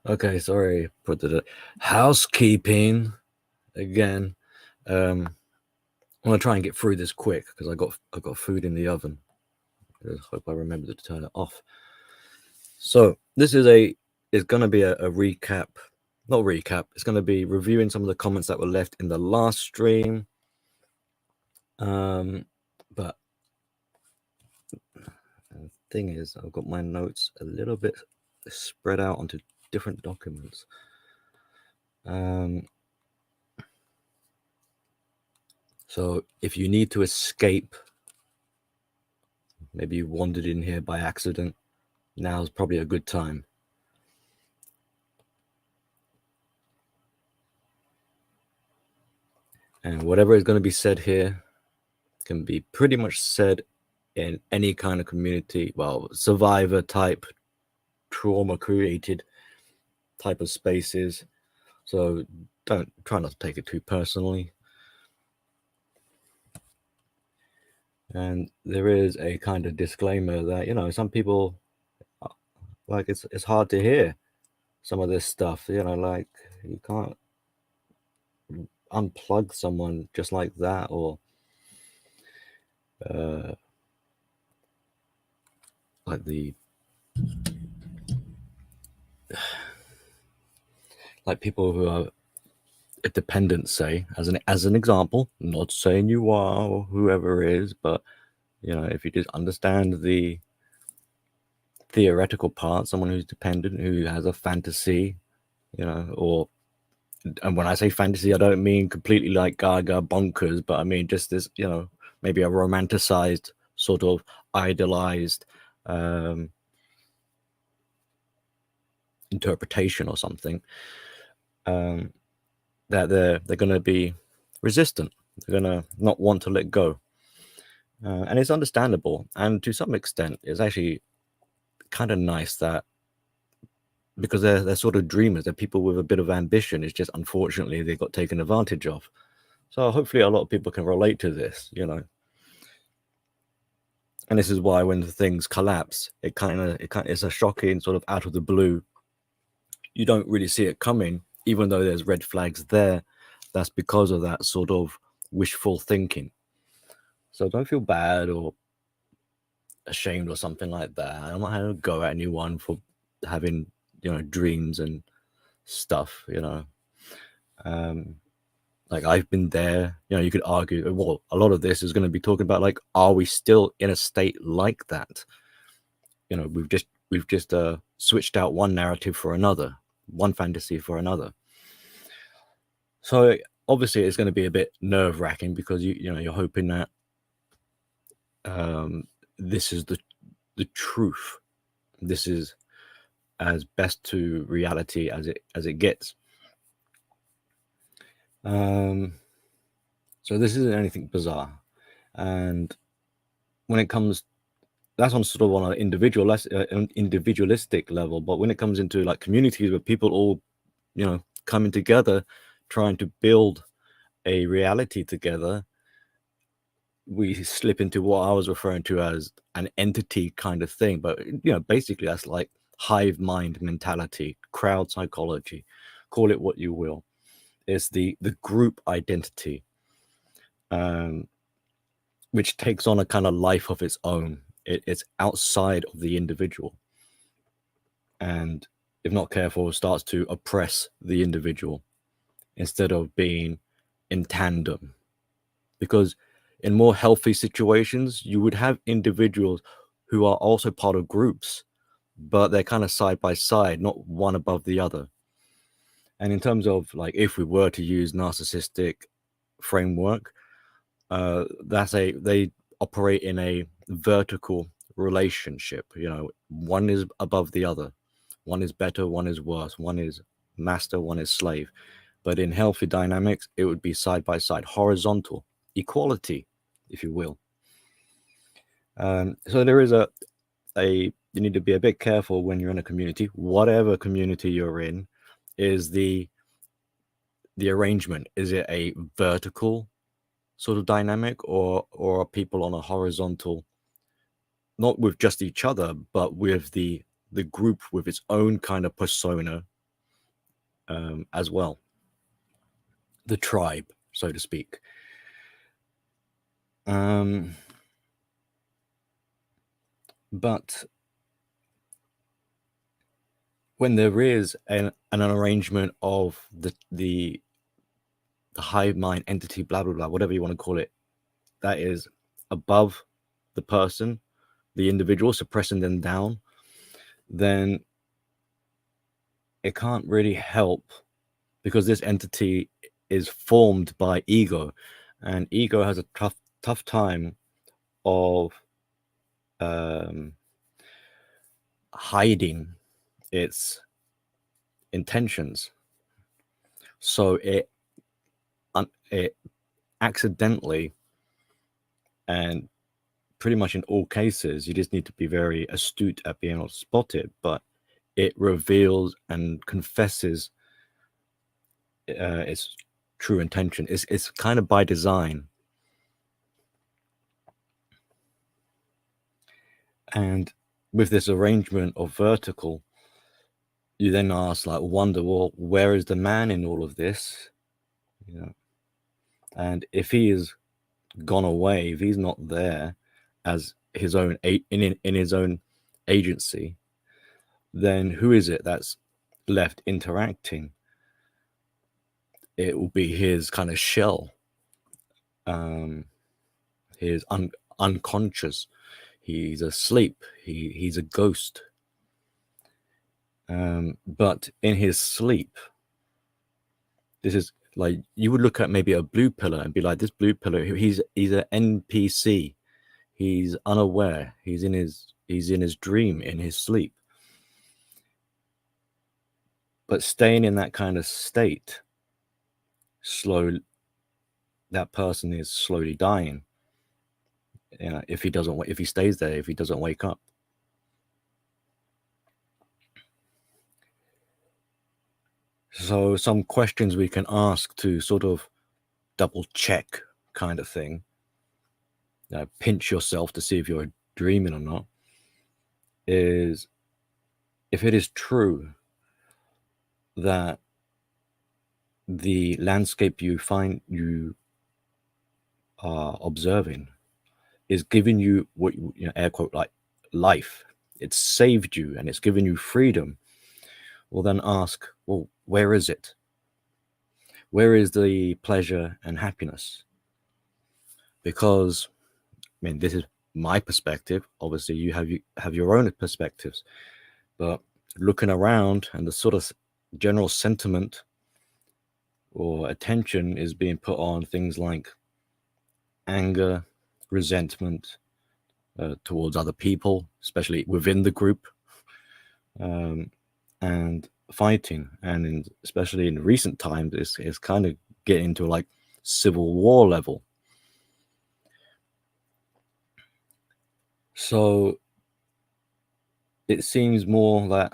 Okay, sorry, put the housekeeping again. I'm gonna try and get through this quick because I got food in the oven. I hope I remember to turn it off. So this is it's gonna be a recap, not recap. It's gonna be reviewing some of the comments that were left in the last stream. But the thing is, I've got my notes a little bit spread out onto different documents. So if you need to escape, maybe you wandered in here by accident, now's probably a good time. And whatever is going to be said here can be pretty much said in any kind of community, well, survivor type, trauma created type of spaces. So try not to take it too personally. And there is a kind of disclaimer that, you know, some people, like, it's hard to hear some of this stuff, you know, like you can't unplug someone just like that, or like like people who are dependent, say, as an example, not saying you are or whoever is, but you know, if you just understand the theoretical part, someone who's dependent, who has a fantasy, you know, and when I say fantasy, I don't mean completely like gaga bonkers, but I mean just this, you know, maybe a romanticized, sort of idolized interpretation or something, that they're going to be resistant. They're going to not want to let go. And it's understandable. And to some extent, it's actually kind of nice that, because they're sort of dreamers, they're people with a bit of ambition. It's just, unfortunately, they got taken advantage of. So hopefully a lot of people can relate to this, you know. And this is why when things collapse, it's a shocking sort of out of the blue. You don't really see it coming, even though there's red flags there. That's because of that sort of wishful thinking. So don't feel bad or ashamed or something like that. I'm not having to go at anyone for having, you know, dreams and stuff, you know. Like, I've been there, you know. You could argue, well, a lot of this is going to be talking about, like, are we still in a state like that? You know, we've just switched out one narrative for another, one fantasy for another. So obviously it's going to be a bit nerve-wracking, because you know, you're hoping that this is the truth. This is as best to reality as it gets. So this isn't anything bizarre. And when it comes, that's on sort of on an individualistic level. But when it comes into like communities where people all, you know, coming together, trying to build a reality together, we slip into what I was referring to as an entity kind of thing. But, you know, basically that's like hive mind mentality, crowd psychology, call it what you will. It's the group identity, which takes on a kind of life of its own. It's outside of the individual, and if not careful, starts to oppress the individual instead of being in tandem. Because in more healthy situations, you would have individuals who are also part of groups, but they're kind of side by side, not one above the other. And in terms of, like, if we were to use narcissistic framework, they operate in a vertical relationship. You know, one is above the other, one is better, one is worse, one is master, one is slave. But in healthy dynamics, it would be side by side, horizontal equality, if you will. So there is you need to be a bit careful when you're in a community, whatever community you're in. Is the arrangement, is it a vertical sort of dynamic, or are people on a horizontal, not with just each other, but with the group with its own kind of persona, as well, the tribe, so to speak. But when there is an arrangement of the hive mind entity, blah blah blah, whatever you want to call it, that is above the person, the individual, suppressing them down, then it can't really help, because this entity is formed by ego, and ego has a tough time of hiding its intentions. So it accidentally, and pretty much in all cases, you just need to be very astute at being able to spot it, but it reveals and confesses its true intention. It's kind of by design. And with this arrangement of vertical, you then wonder, well, where is the man in all of this? You know, and if he is gone away, if he's not there as his own in his own agency, then who is it that's left interacting? It will be his kind of shell, his unconscious. He's asleep. He's a ghost. But in his sleep, this is like, you would look at maybe a blue pillar and be like, this blue pillar, he's an NPC. He's unaware. He's in his dream, in his sleep. But staying in that kind of state, that person is slowly dying. You know, if he stays there, if he doesn't wake up. So some questions we can ask to sort of double check, kind of thing. Pinch yourself to see if you're dreaming or not, is if it is true that the landscape you are observing is giving you what air quote, like life. It's saved you and it's given you freedom. Well, then ask, well, where is it? Where is the pleasure and happiness? Because, I mean, this is my perspective. Obviously, you have your own perspectives, but looking around, and the sort of general sentiment or attention is being put on things like anger, resentment towards other people, especially within the group, and fighting. And especially in recent times, it's kind of getting into like civil war level. So it seems more that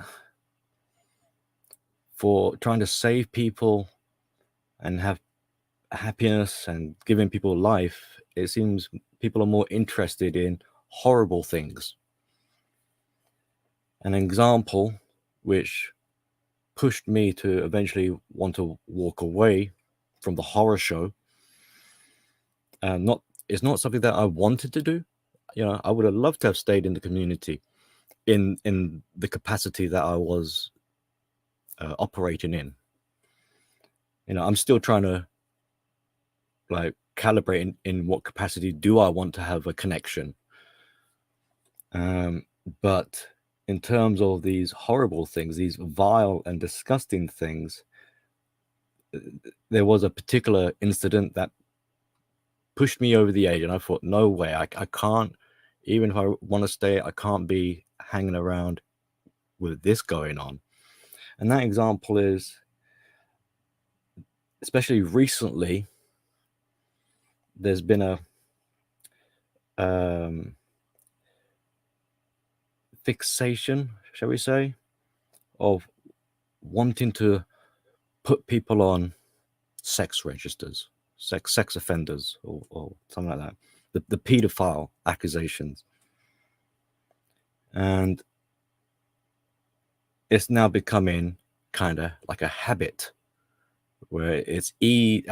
for trying to save people and have happiness and giving people life, it seems people are more interested in horrible things. An example which pushed me to eventually want to walk away from the horror show, it's not something that I wanted to do. I would have loved to have stayed in the community in the capacity that I was operating in. I'm still trying to like calibrate in what capacity do I want to have a connection. But in terms of these horrible things, these vile and disgusting things, there was a particular incident that pushed me over the edge, and I thought, no way, I can't, even if I want to stay, I can't be hanging around with this going on. And that example is, especially recently, there's been a fixation, shall we say, of wanting to put people on sex registers, sex offenders, or something like that, the pedophile accusations. And it's now becoming kind of like a habit where it's easy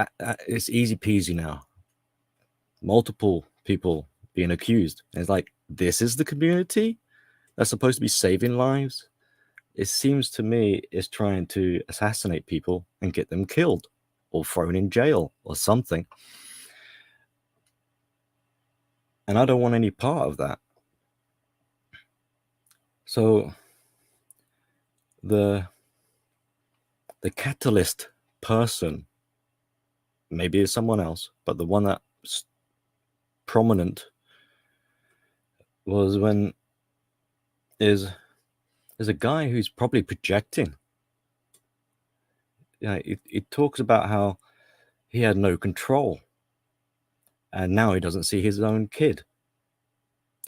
peasy now. Multiple people being accused. And it's like, this is the community that's supposed to be saving lives? It seems to me it's trying to assassinate people and get them killed or thrown in jail or something. And I don't want any part of that. So the catalyst person, maybe it's someone else, but the one that's prominent was when there's a guy who's probably projecting. Yeah, it talks about how he had no control and now he doesn't see his own kid.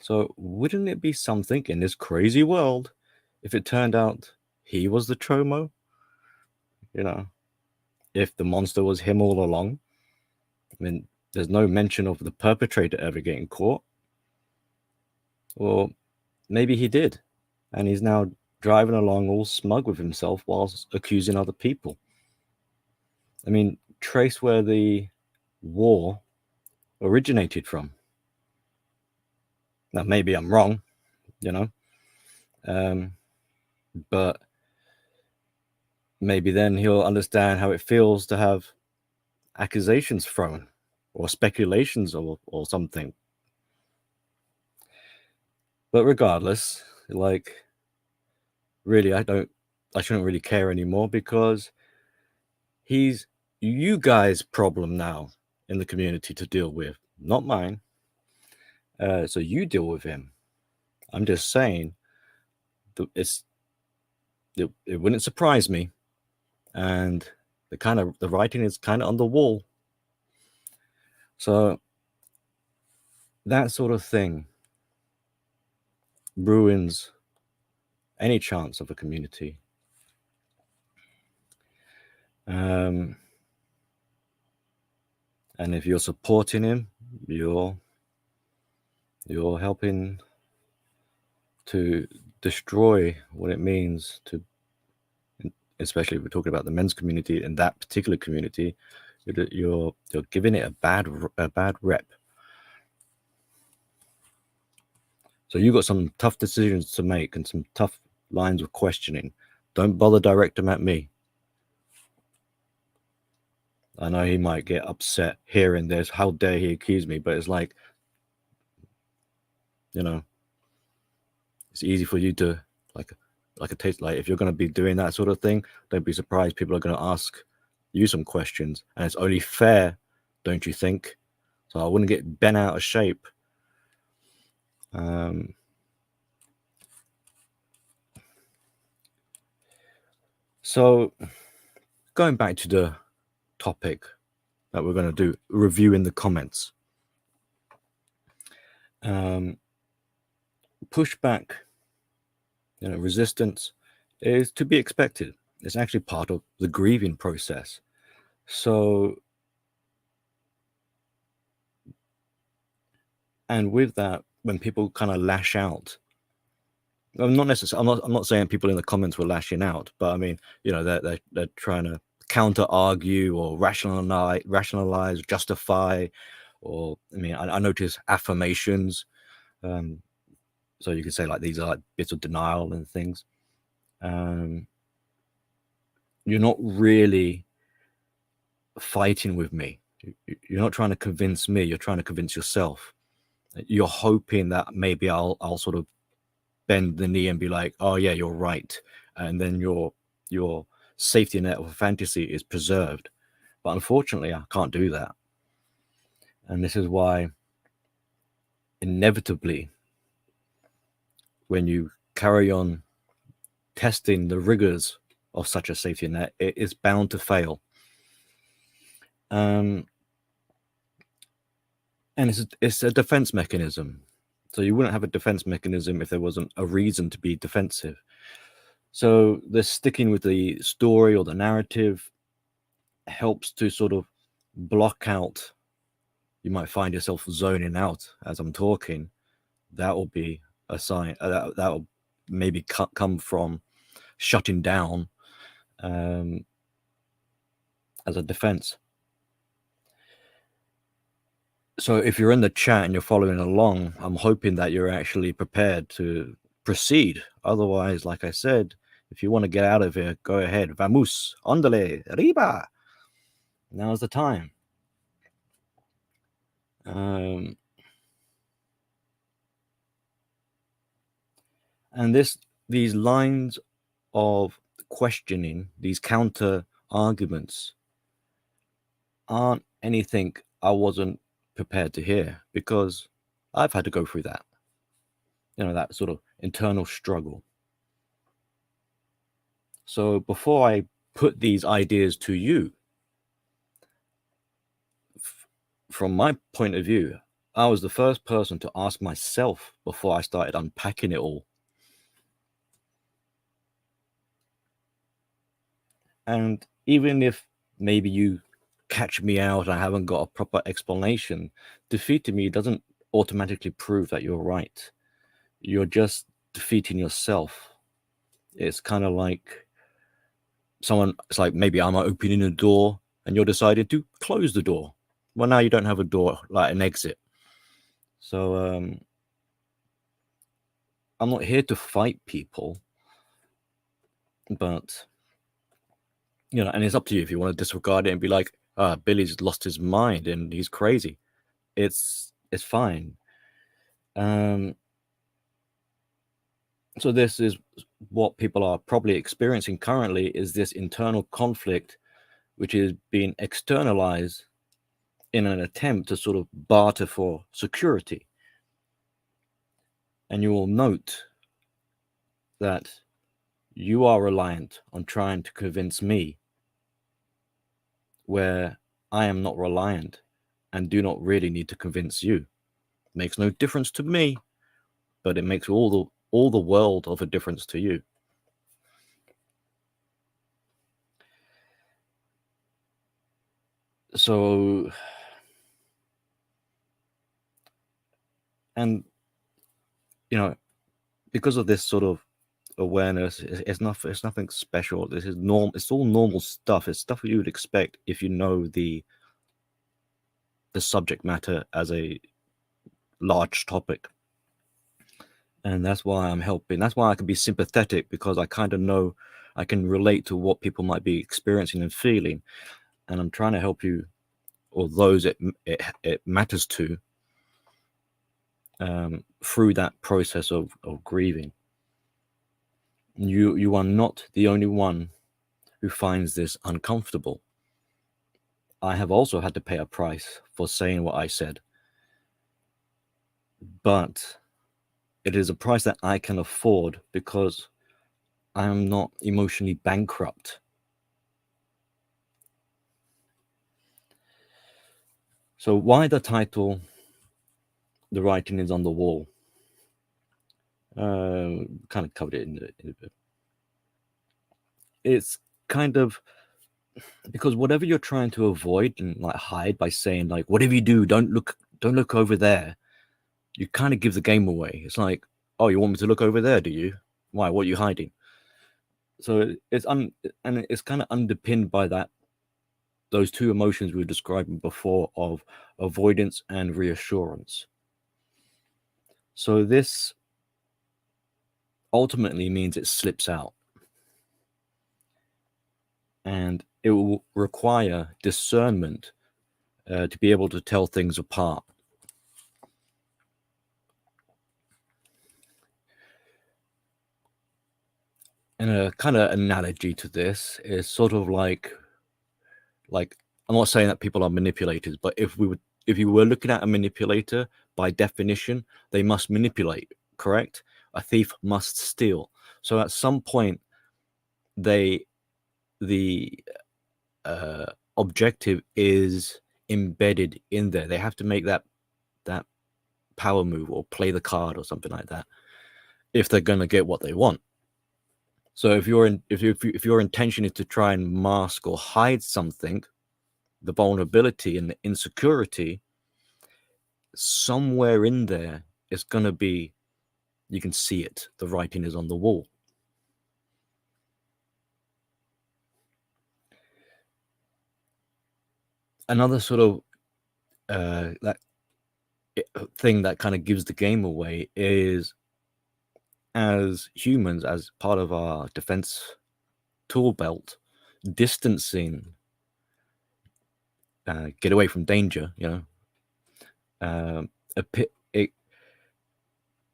So wouldn't it be something in this crazy world if it turned out he was the Tromo? If the monster was him all along. I mean, there's no mention of the perpetrator ever getting caught. Or maybe he did, and he's now driving along all smug with himself whilst accusing other people. I mean, trace where the war originated from. Now, maybe I'm wrong, but maybe then he'll understand how it feels to have accusations thrown or speculations or something. But regardless, like, really, I shouldn't really care anymore, because he's you guys' problem now in the community to deal with, not mine. So you deal with him. I'm just saying it wouldn't surprise me, and the writing is kind of on the wall. So that sort of thing ruins any chance of a community. And if you're supporting him, you're helping to destroy what it means to, especially if we're talking about the men's community, in that particular community, you're giving it a bad rep. So you've got some tough decisions to make and some tough lines of questioning. Don't bother direct them at me. I know he might get upset hearing this. How dare he accuse me? But it's like, it's easy for you to like a taste. Like, if you're going to be doing that sort of thing, don't be surprised people are going to ask you some questions, and it's only fair, don't you think? So I wouldn't get bent out of shape. So going back to the topic that we're going to do, reviewing the comments. Pushback, resistance is to be expected. It's actually part of the grieving process. So, and with that, when people kind of lash out, I'm not saying people in the comments were lashing out, but I mean, they're trying to counter argue or rationalize, justify, or I notice affirmations. So you could say, like, these are like bits of denial and things. You're not really fighting with me. You're not trying to convince me. You're trying to convince yourself. You're hoping that maybe I'll sort of bend the knee and be like, oh yeah, you're right, and then your safety net of fantasy is preserved. But unfortunately, I can't do that, and this is why inevitably, when you carry on testing the rigors of such a safety net, it is bound to fail. And it's a defense mechanism. So you wouldn't have a defense mechanism if there wasn't a reason to be defensive. So the sticking with the story or the narrative helps to sort of block out. You might find yourself zoning out as I'm talking. That will be a sign. That will maybe come from shutting down as a defense. So if you're in the chat and you're following along, I'm hoping that you're actually prepared to proceed. Otherwise, like I said, if you want to get out of here, go ahead. Vamos, andale, arriba. Now's the time. And these lines of questioning, these counter arguments, aren't anything I wasn't prepared to hear, because I've had to go through that, that sort of internal struggle. So before I put these ideas to you, from my point of view, I was the first person to ask myself before I started unpacking it all. And even if maybe you catch me out and I haven't got a proper explanation, defeating me doesn't automatically prove that you're right. You're just defeating yourself. It's kind of like it's like maybe I'm opening a door and you're deciding to close the door. Well, now you don't have a door, like an exit. So I'm not here to fight people, but and it's up to you if you want to disregard it and be like, Billy's lost his mind and he's crazy. It's fine. So this is what people are probably experiencing currently, is this internal conflict, which is being externalized in an attempt to sort of barter for security. And you will note that you are reliant on trying to convince me, where I am not reliant and do not really need to convince you. Makes no difference to me, but it makes all the world of a difference to you. So, and because of this sort of awareness, it's nothing special. This is normal. It's all normal stuff. It's stuff you would expect if you know the subject matter as a large topic. And that's why I'm helping. That's why I can be sympathetic, because I kind of know I can relate to what people might be experiencing and feeling, and I'm trying to help you, or those it matters to, through that process of grieving. You are not the only one who finds this uncomfortable. I have also had to pay a price for saying what I said, but it is a price that I can afford because I am not emotionally bankrupt. So why the title, The Writing is on the Wall? Kind of covered it in a bit. It's kind of because whatever you're trying to avoid and like hide by saying like, whatever you do, don't look over there, you kind of give the game away. It's like, oh, you want me to look over there, do you? Why? What are you hiding? So it's and it's kind of underpinned by those two emotions we were describing before of avoidance and reassurance. So this ultimately means it slips out, and it will require discernment to be able to tell things apart. And a kind of analogy to this is sort of like I'm not saying that people are manipulators, but if you were looking at a manipulator, by definition, they must manipulate, correct? A thief must steal. So at some point, the objective is embedded in there. They have to make that power move or play the card or something like that if they're going to get what they want. So if your intention is to try and mask or hide something, the vulnerability and the insecurity, somewhere in there it's going to be, you can see it, the writing is on the wall. another sort of that thing that kind of gives the game away is, as humans, as part of our defense tool belt, distancing, get away from danger,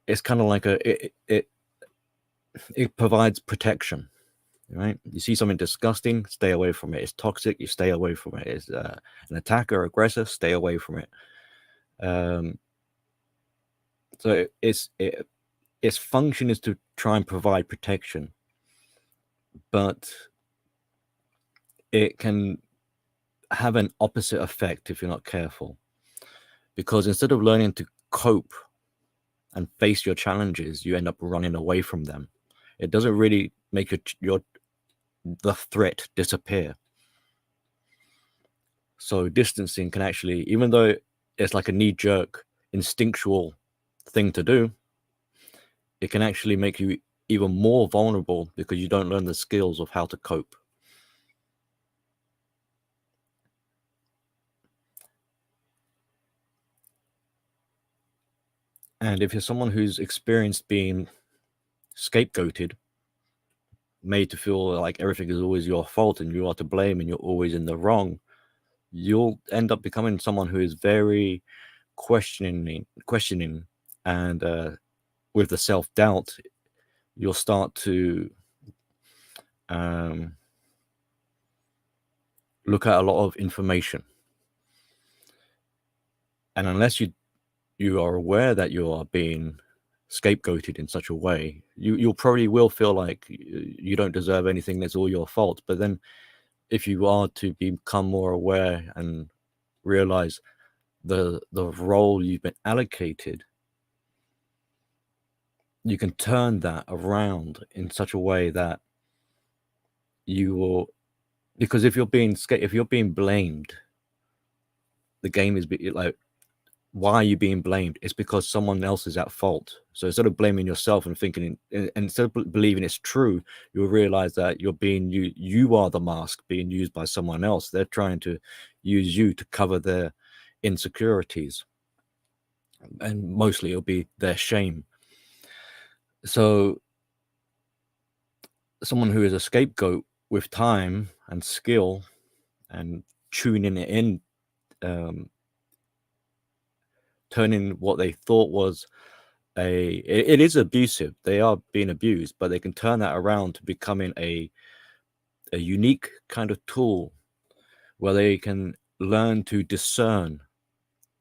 it's kind of like it provides protection, right? You see something disgusting, stay away from it. It's toxic, you stay away from it. It's an attacker, aggressor, stay away from it. So its function is to try and provide protection, but it can have an opposite effect if you're not careful, because instead of learning to cope and face your challenges, you end up running away from them. It doesn't really make the threat disappear. So distancing can actually, even though it's like a knee-jerk instinctual thing to do, it can actually make you even more vulnerable because you don't learn the skills of how to cope. And if you're someone who's experienced being scapegoated, made to feel like everything is always your fault and you are to blame and you're always in the wrong, you'll end up becoming someone who is very questioning, and with the self-doubt, you'll start to look at a lot of information. And unless you are aware that you are being scapegoated in such a way, you'll probably will feel like you don't deserve anything, it's all your fault. But then if you are to become more aware and realize the role you've been allocated, you can turn that around in such a way that you will, because if you're being blamed, the game is like, why are you being blamed? It's because someone else is at fault. So instead of blaming yourself and thinking, and instead of believing it's true, you'll realize that you are the mask being used by someone else. They're trying to use you to cover their insecurities, and mostly it'll be their shame. So someone who is a scapegoat, with time and skill and tuning it in, turning what they thought was it is abusive, they are being abused, but they can turn that around to becoming a unique kind of tool where they can learn to discern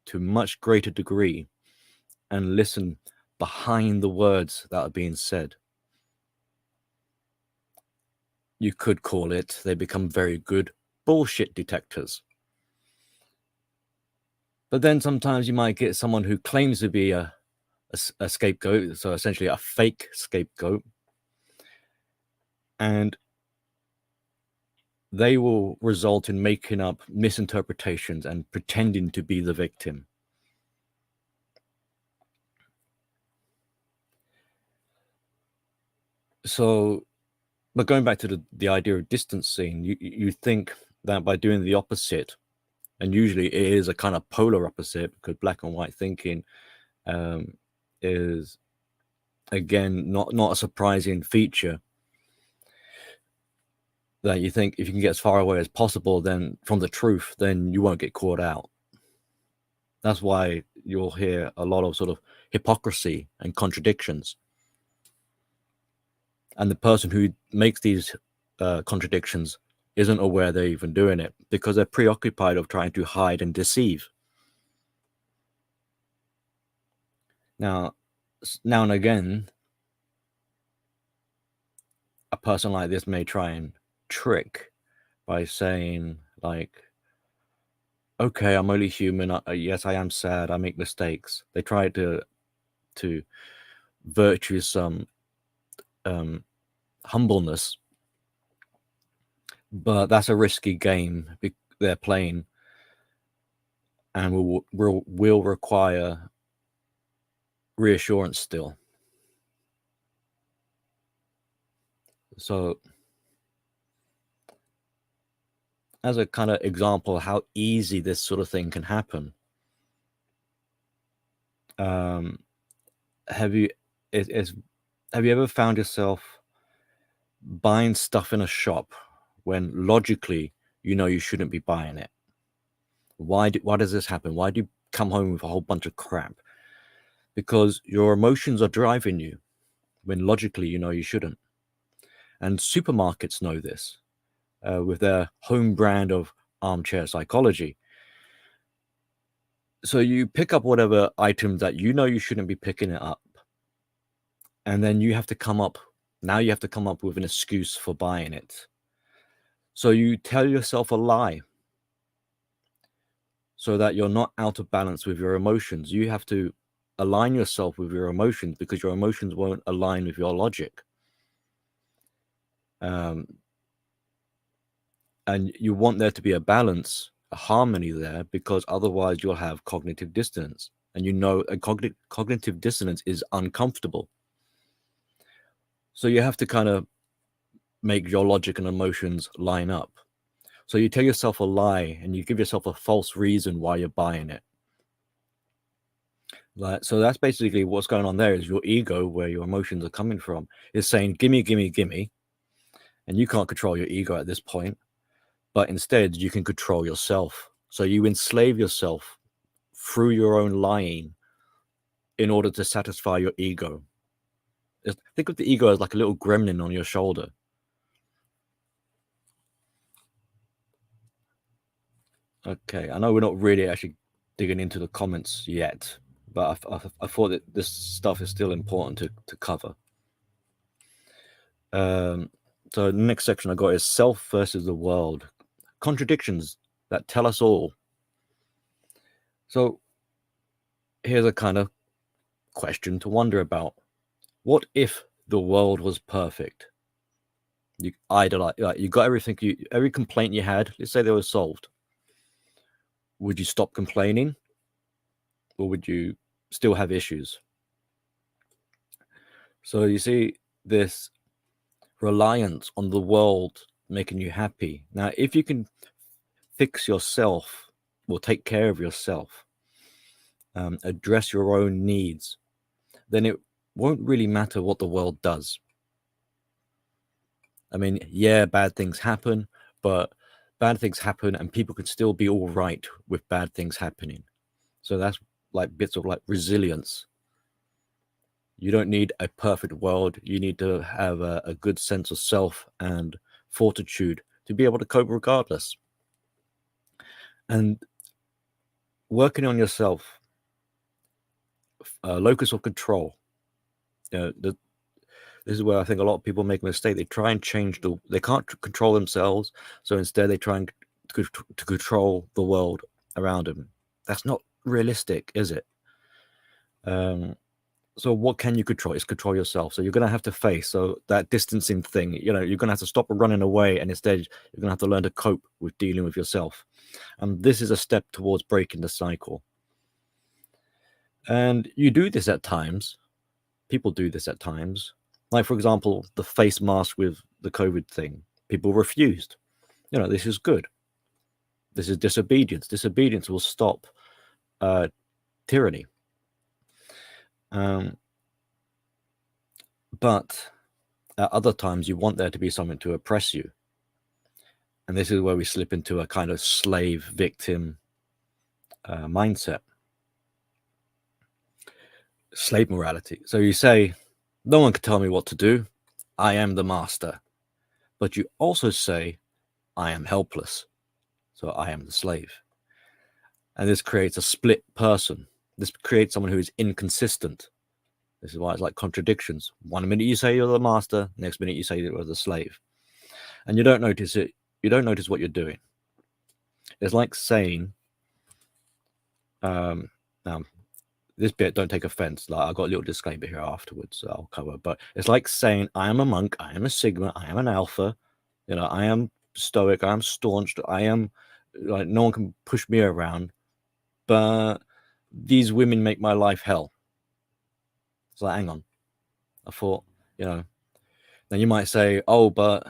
to much greater degree and listen behind the words that are being said. You could call it they become very good bullshit detectors. But then sometimes you might get someone who claims to be a scapegoat, so essentially a fake scapegoat, and they will result in making up misinterpretations and pretending to be the victim. So, but going back to the idea of distancing, you think that by doing the opposite, and usually it is a kind of polar opposite, because black and white thinking is, again, not a surprising feature, that you think if you can get as far away as possible then from the truth, then you won't get caught out. That's why you'll hear a lot of sort of hypocrisy and contradictions. And the person who makes these contradictions isn't aware they're even doing it, because they're preoccupied of trying to hide and deceive. Now and again, a person like this may try and trick by saying, like, okay, I'm only human. Yes, I am sad. I make mistakes. They try to virtue some humbleness, but that's a risky game they're playing, and will require reassurance still. So as a kind of example of how easy this sort of thing can happen, have you ever found yourself buying stuff in a shop when logically you know you shouldn't be buying it? Why does this happen? Why do you come home with a whole bunch of crap? Because your emotions are driving you when logically you know you shouldn't. And supermarkets know this with their home brand of armchair psychology. So you pick up whatever items that you know you shouldn't be picking it up, and then you have to come up with an excuse for buying it. So you tell yourself a lie so that you're not out of balance with your emotions. You have to align yourself with your emotions because your emotions won't align with your logic. And you want there to be a balance, a harmony there, because otherwise you'll have cognitive dissonance. And you know, a cognitive dissonance is uncomfortable. So you have to kind of make your logic and emotions line up. So you tell yourself a lie and you give yourself a false reason why you're buying it. So that's basically what's going on there. Is your ego, where your emotions are coming from, is saying, gimme, gimme, gimme. And you can't control your ego at this point, but instead you can control yourself. So you enslave yourself through your own lying in order to satisfy your ego. Think of the ego as like a little gremlin on your shoulder. Okay, I know we're not really actually digging into the comments yet, but I thought that this stuff is still important to cover. So the next section I got is self versus the world. Contradictions that tell us all. So here's a kind of question to wonder about. What if the world was perfect? You idolize, you got everything, every complaint you had, let's say they were solved. Would you stop complaining? Or would you still have issues? So you see this reliance on the world making you happy. Now, if you can fix yourself or take care of yourself, address your own needs, then it won't really matter what the world does. I mean, yeah, bad things happen, but bad things happen and people can still be all right with bad things happening. So that's like bits of like resilience. You don't need a perfect world. You need to have a good sense of self and fortitude to be able to cope regardless. And working on yourself, locus of control. This is where I think a lot of people make a mistake. They try and they can't control themselves. So instead they try and to control the world around them. That's not realistic, is it? So what can you control? Is control yourself. So you're going to have to face that distancing thing. You're going to have to stop running away, and instead you're going to have to learn to cope with dealing with yourself. And this is a step towards breaking the cycle. And you do this at times. People do this at times. Like, for example, the face mask with the COVID thing. People refused. This is good. This is disobedience. Disobedience will stop tyranny. But at other times, you want there to be something to oppress you. And this is where we slip into a kind of slave victim mindset. Slave morality. So you say, no one can tell me what to do. I am the master. But you also say, I am helpless. So I am the slave. And this creates a split person. This creates someone who is inconsistent. This is why it's like contradictions. One minute you say you're the master, next minute you say you're the slave. And you don't notice it. You don't notice what you're doing. It's like saying, now, this bit, don't take offense. Like, I've got a little disclaimer here afterwards I'll cover. But it's like saying, I am a monk, I am a Sigma, I am an Alpha. I am stoic, I am staunch, I am, like, no one can push me around. But these women make my life hell. It's like, hang on. I thought, now you might say, oh, but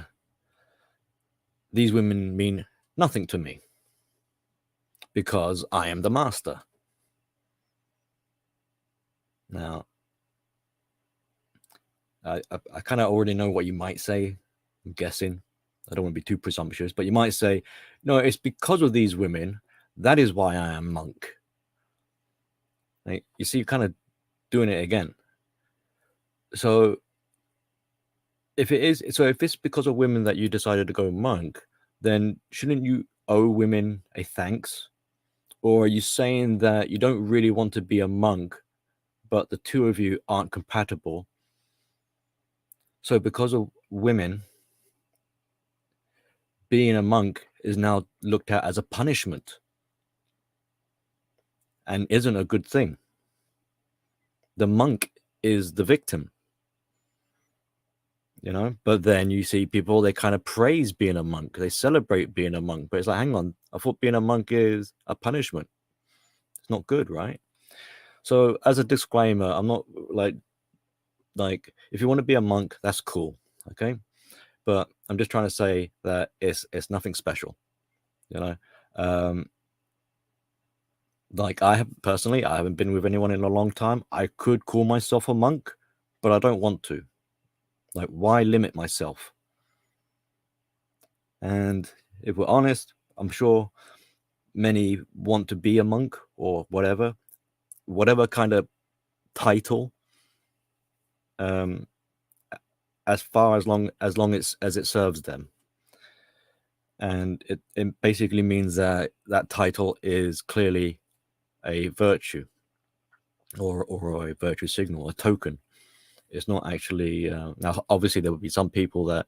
these women mean Nothing to me, because I am the master. Now, I kind of already know what you might say. I'm guessing. I don't want to be too presumptuous, but you might say, no, it's because of these women. That is why I am monk. Like, you see, you're kind of doing it again. So if it's because of women that you decided to go monk, then shouldn't you owe women a thanks? Or are you saying that you don't really want to be a monk, but the two of you aren't compatible? So because of women, being a monk is now looked at as a punishment and isn't a good thing. The monk is the victim, but then you see people, they kind of praise being a monk, they celebrate being a monk, but it's like, hang on, I thought being a monk is a punishment. It's not good, right? So as a disclaimer, I'm not like if you want to be a monk, that's cool, okay, but I'm just trying to say that it's nothing special, like I haven't been with anyone in a long time. I could call myself a monk, but I don't want to. Like, why limit myself? And if we're honest, I'm sure many want to be a monk or whatever kind of title, as long as it serves them. And it basically means that title is clearly a virtue or a virtue signal, a token. It's not actually now obviously there would be some people that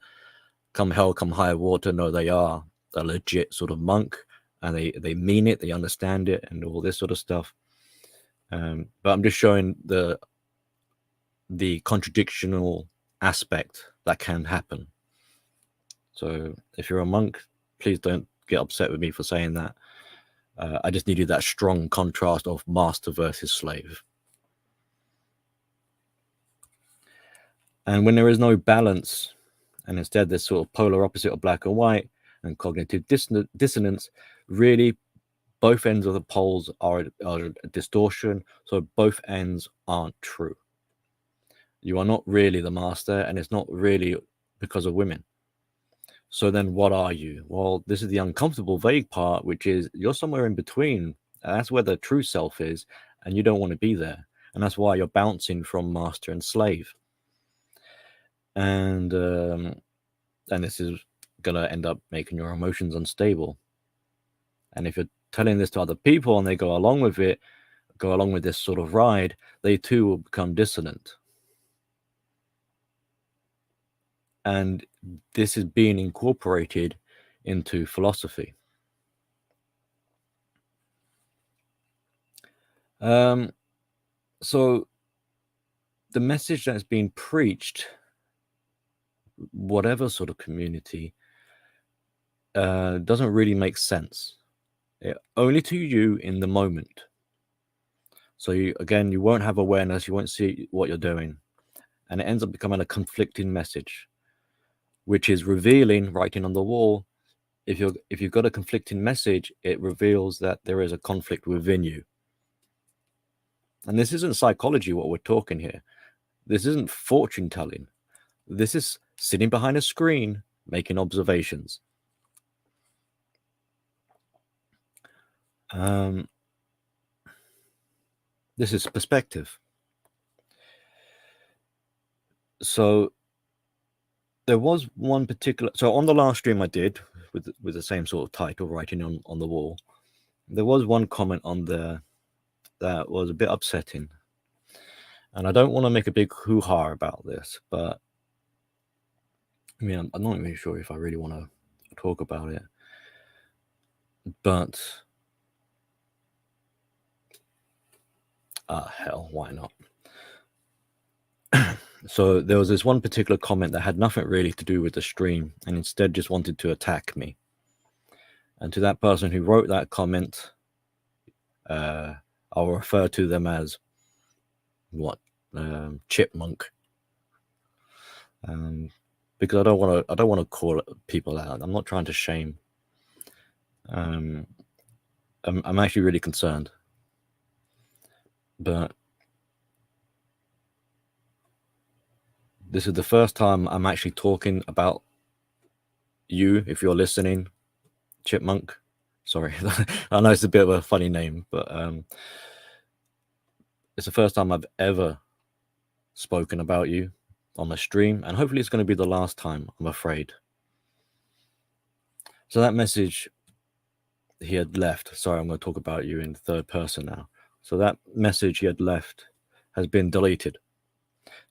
come hell come high water know they are a legit sort of monk and they mean it, they understand it and all this sort of stuff, but I'm just showing the contradictional aspect that can happen. So if you're a monk, please don't get upset with me for saying that. I just needed that strong contrast of master versus slave. And when there is no balance, and instead there's sort of polar opposite of black and white and cognitive dissonance, really both ends of the poles are a distortion. So both ends aren't true. You are not really the master, and it's not really because of women. So then what are you? Well, this is the uncomfortable, vague part, which is you're somewhere in between. That's where the true self is, and you don't want to be there. And that's why you're bouncing from master and slave. And this is going to end up making your emotions unstable. And if you're telling this to other people and they go along with this sort of ride, they too will become dissonant. And this is being incorporated into philosophy. So the message that's being preached, whatever sort of community, doesn't really make sense. Only to you in the moment. So you won't have awareness, you won't see what you're doing. And it ends up becoming a conflicting message, which is revealing, writing on the wall. If you've got a conflicting message, it reveals that there is a conflict within you. And this isn't psychology, what we're talking here. This isn't fortune telling. This is sitting behind a screen, making observations. This is perspective. So there was one particular, so on the last stream I did with the same sort of title, writing on the wall, there was one comment on there that was a bit upsetting. And I don't want to make a big hoo-ha about this, but I mean, I'm not even sure if I really want to talk about it. But hell, why not? So there was this one particular comment that had nothing really to do with the stream and instead just wanted to attack me. And to that person who wrote that comment, I'll refer to them as chipmunk. Because I don't want to call people out. I'm not trying to shame. I'm actually really concerned. But this is the first time I'm actually talking about you, if you're listening, Chipmunk. Sorry, I know it's a bit of a funny name, but it's the first time I've ever spoken about you on the stream, and hopefully it's going to be the last time, I'm afraid. So that message he had left, sorry, I'm going to talk about you in third person now. So that message he had left has been deleted.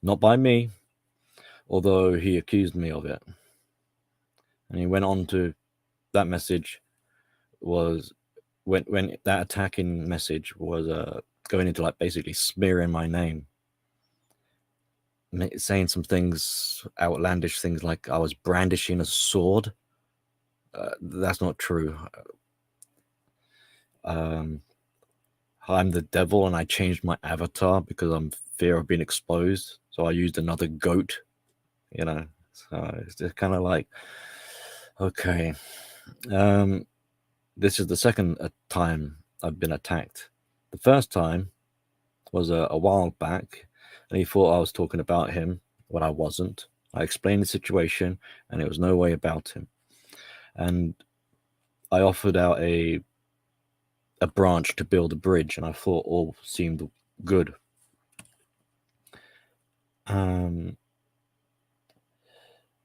Not by me, although he accused me of it. And he went on to, that message was, when that attacking message was going into like basically smearing my name, saying some things, outlandish things like I was brandishing a sword. That's not true. I'm the devil and I changed my avatar because I'm fear of being exposed. So I used another goat, you know. So it's just kind of like, okay. This is the second time I've been attacked. The first time was a while back, and he thought I was talking about him when I wasn't. I explained the situation, and it was no way about him. And I offered out a branch to build a bridge, and I thought all seemed good. And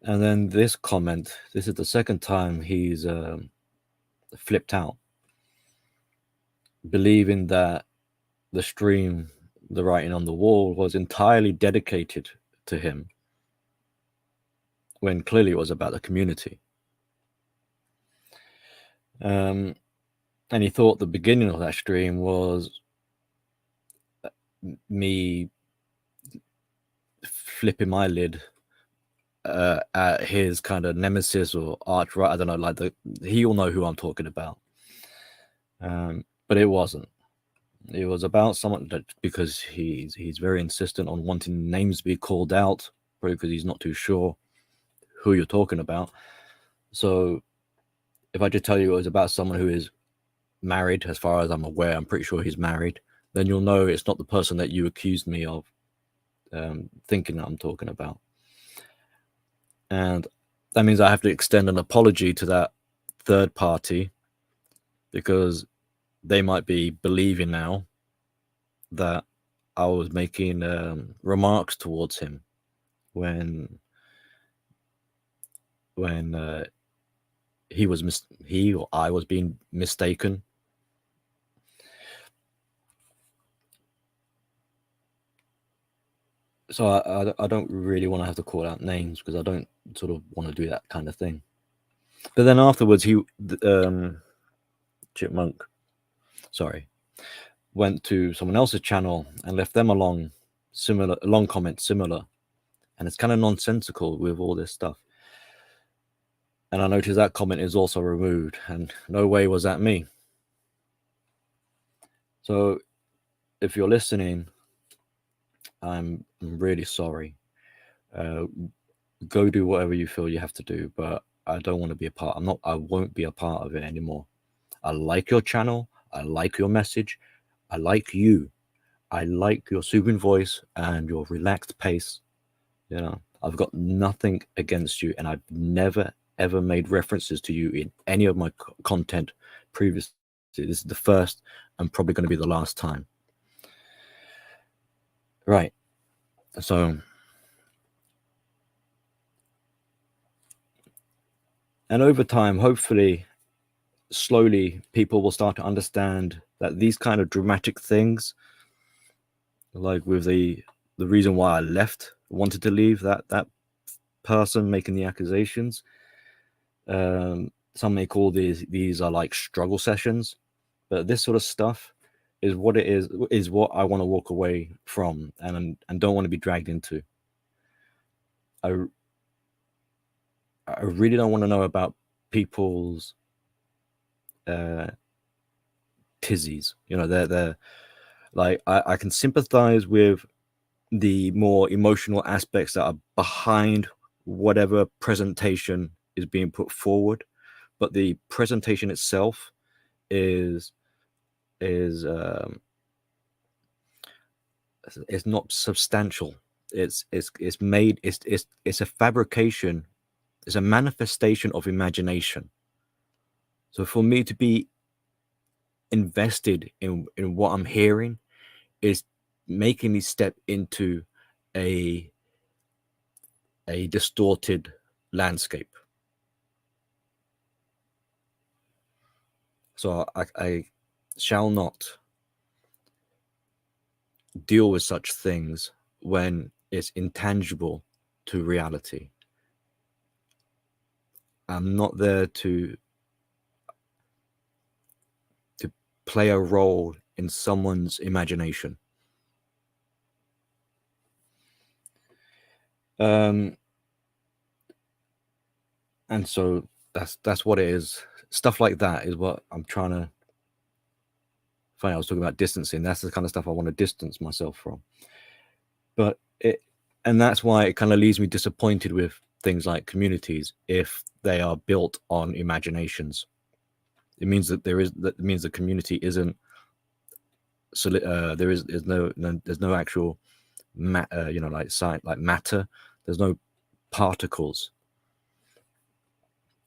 then this comment, this is the second time he's flipped out, believing that the stream, the writing on the wall, was entirely dedicated to him, when clearly it was about the community. And he thought the beginning of that stream was me flipping my lid at his kind of nemesis or arch, right? I don't know, like he'll know who I'm talking about. But it wasn't. It was about someone that, because he's very insistent on wanting names to be called out, probably because he's not too sure who you're talking about. So if I just tell you it was about someone who is married, as far as I'm aware, I'm pretty sure he's married, then you'll know it's not the person that you accused me of thinking that I'm talking about. And that means I have to extend an apology to that third party, because they might be believing now that I was making remarks towards him when he or I was being mistaken. So I don't really want to have to call out names, because I don't sort of want to do that kind of thing. But then afterwards, Chipmunk, sorry, went to someone else's channel and left them a long comment similar, and it's kind of nonsensical with all this stuff. And I noticed that comment is also removed, and no way was that me. So if you're listening, I'm really sorry. Go do whatever you feel you have to do, but I don't want to be a part. I won't be a part of it anymore. I like your channel. I like your message. I like you. I like your soothing voice and your relaxed pace. You know, I've got nothing against you, and I've never ever made references to you in any of my content previously. This is the first and probably going to be the last time. Right. So, and over time, hopefully, slowly, people will start to understand that these kind of dramatic things, like with the reason why I wanted to leave, that person making the accusations, some may call these are like struggle sessions, but this sort of stuff is what it is what I want to walk away from and don't want to be dragged into. I really don't want to know about people's tizzies. You know, they're like, I can sympathize with the more emotional aspects that are behind whatever presentation is being put forward, but the presentation itself is not substantial. It's made, it's a fabrication, it's a manifestation of imagination. So for me to be invested in what I'm hearing is making me step into a distorted landscape. So I shall not deal with such things when it's intangible to reality. I'm not there to play a role in someone's imagination. And so that's what it is. Stuff like that is what I'm trying to. Funny, I was talking about distancing. That's the kind of stuff I want to distance myself from. But and that's why it kind of leaves me disappointed with things like communities if they are built on imaginations. It means that means the community isn't. So there's no actual like matter. There's no particles.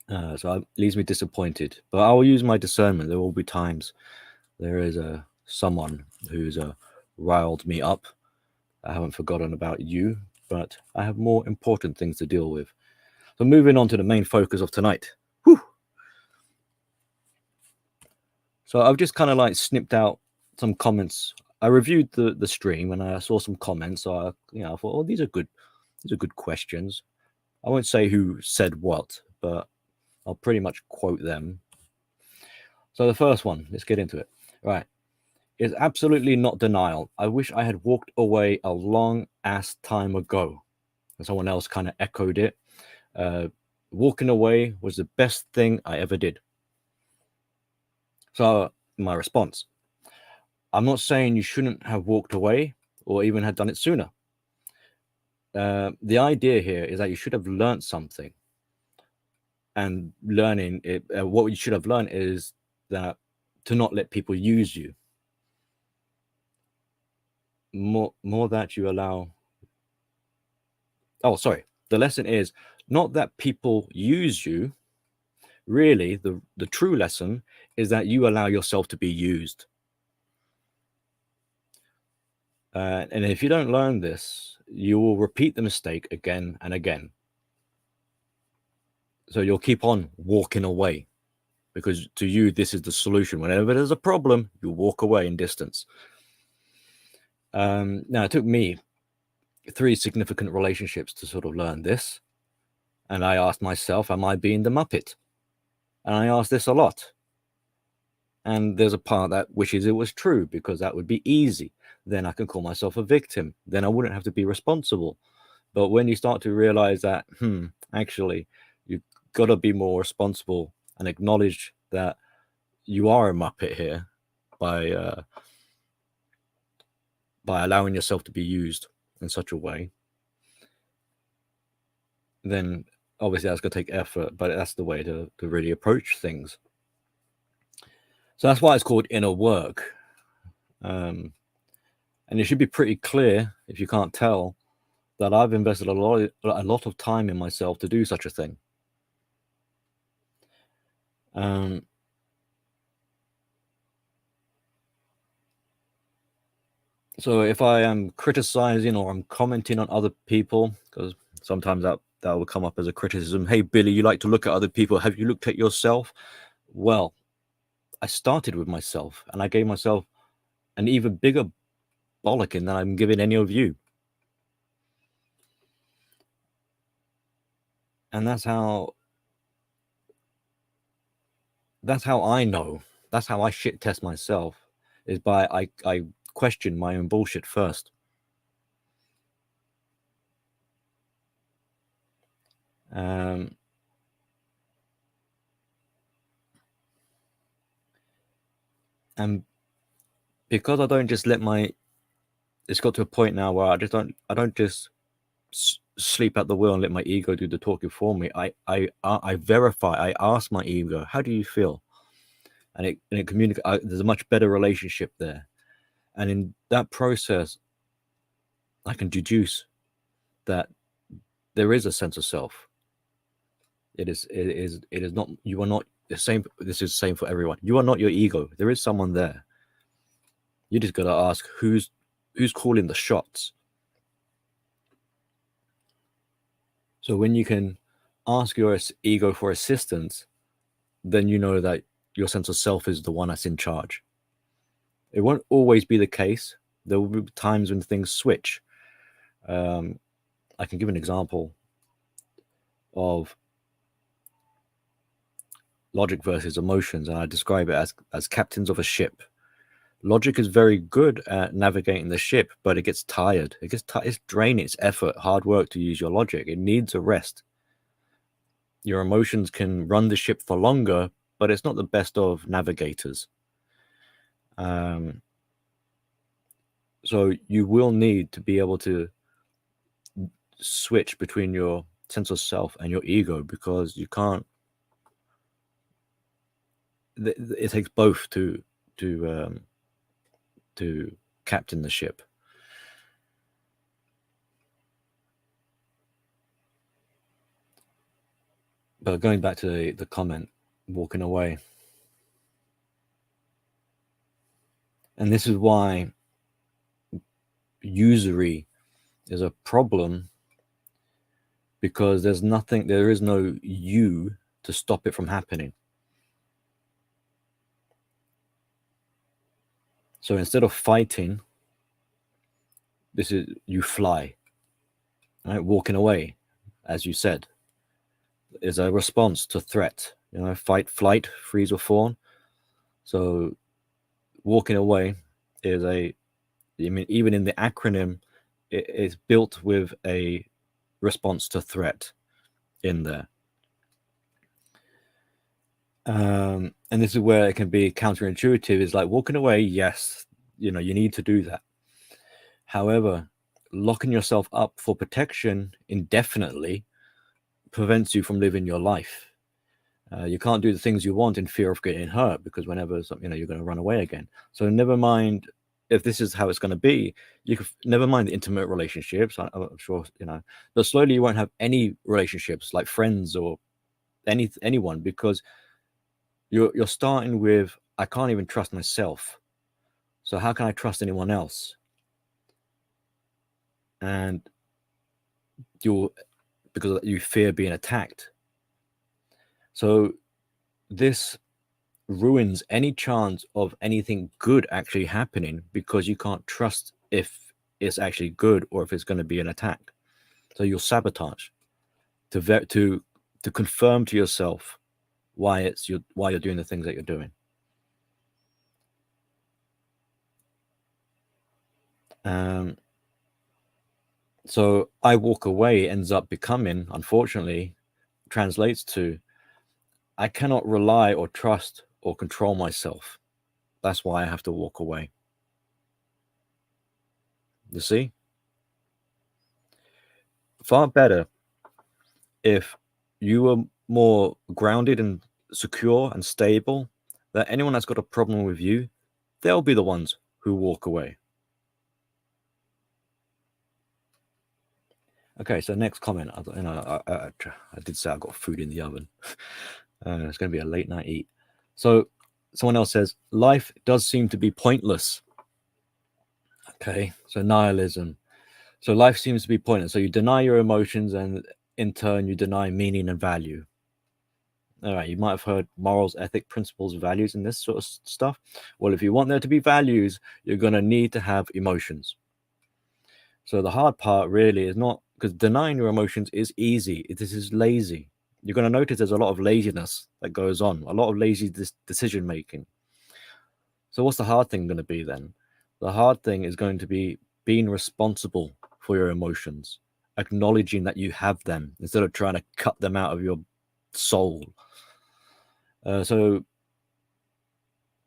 So it leaves me disappointed. But I will use my discernment. There will be times there is someone who's riled me up. I haven't forgotten about you, but I have more important things to deal with. So moving on to the main focus of tonight. Whew. So I've just kind of like snipped out some comments. I reviewed the stream and I saw some comments. So I thought, oh, these are good questions. I won't say who said what, but I'll pretty much quote them. So the first one, let's get into it. Right. Is absolutely not denial. I wish I had walked away a long ass time ago. And someone else kind of echoed it. Walking away was the best thing I ever did. So my response, I'm not saying you shouldn't have walked away or even had done it sooner. The idea here is that you should have learned something. And learning it, what you should have learned is that to not let people use you. More that you allow. Oh, sorry. The lesson is not that people use you. Really, the true lesson is that you allow yourself to be used. And if you don't learn this, you will repeat the mistake again and again. So you'll keep on walking away because to you, this is the solution. Whenever there's a problem, you walk away in distance. Now, it took me 3 significant relationships to sort of learn this. And I asked myself, am I being the Muppet? And I asked this a lot. And there's a part that wishes it was true because that would be easy. Then I can call myself a victim. Then I wouldn't have to be responsible. But when you start to realize that, actually, you've got to be more responsible and acknowledge that you are a Muppet here by allowing yourself to be used in such a way, then obviously that's going to take effort, but that's the way to really approach things. So that's why it's called inner work. And it should be pretty clear, if you can't tell, that I've invested a lot of time in myself to do such a thing. So if I am criticizing or I'm commenting on other people, because sometimes that will come up as a criticism. Hey, Billy, you like to look at other people. Have you looked at yourself? Well, I started with myself and I gave myself an even bigger bollocking than I'm giving any of you. And that's how I know. That's how I shit test myself, is by I question my own bullshit first. And because I don't just let it's got to a point now where I don't just sleep at the wheel and let my ego do the talking for me. I verify. I ask my ego, how do you feel? And it communicates. There's a much better relationship there, and in that process, I can deduce that there is a sense of self. It is not. You are not the same. This is the same for everyone. You are not your ego. There is someone there. You just got to ask who's calling the shots. So when you can ask your ego for assistance, then you know that your sense of self is the one that's in charge. It won't always be the case. There will be times when things switch. I can give an example of logic versus emotions, and I describe it as captains of a ship. Logic is very good at navigating the ship, but it gets tired. It's draining. It's effort, hard work to use your logic. It needs a rest. Your emotions can run the ship for longer, but it's not the best of navigators. So you will need to be able to switch between your sense of self and your ego, because you can't. It takes both to captain the ship. But going back to the comment, walking away. And this is why usury is a problem, because there is no you to stop it from happening. So instead of fighting, you fly, right? Walking away, as you said, is a response to threat. Fight, flight, freeze, or fawn. So walking away is even in the acronym, it is built with a response to threat in there. And this is where it can be counterintuitive. It's like walking away, yes, you need to do that. However, locking yourself up for protection indefinitely prevents you from living your life. You can't do the things you want in fear of getting hurt, because whenever you're going to run away again. So never mind if this is how it's going to be. You can never mind the intimate relationships. I'm sure but slowly you won't have any relationships like friends or anyone, because you're starting with, I can't even trust myself. So how can I trust anyone else? And because you fear being attacked. So this ruins any chance of anything good actually happening, because you can't trust if it's actually good or if it's going to be an attack. So you'll sabotage to confirm to yourself why you're doing the things that you're doing. So I walk away ends up becoming, unfortunately, translates to, I cannot rely or trust or control myself. That's why I have to walk away. You see? Far better if you were more grounded and secure and stable, that anyone that's got a problem with you, they'll be the ones who walk away. Okay, so next comment. I did say I got food in the oven. It's going to be a late night eat. So someone else says, life does seem to be pointless. Okay, so nihilism. So life seems to be pointless. So you deny your emotions, and in turn, you deny meaning and value. All right, you might have heard morals, ethic, principles, values, and this sort of stuff. Well, if you want there to be values, you're going to need to have emotions. So the hard part really is not, because denying your emotions is easy. This is lazy. You're going to notice there's a lot of laziness that goes on, a lot of lazy decision making. So what's the hard thing going to be then? The hard thing is going to be being responsible for your emotions, acknowledging that you have them instead of trying to cut them out of your soul. So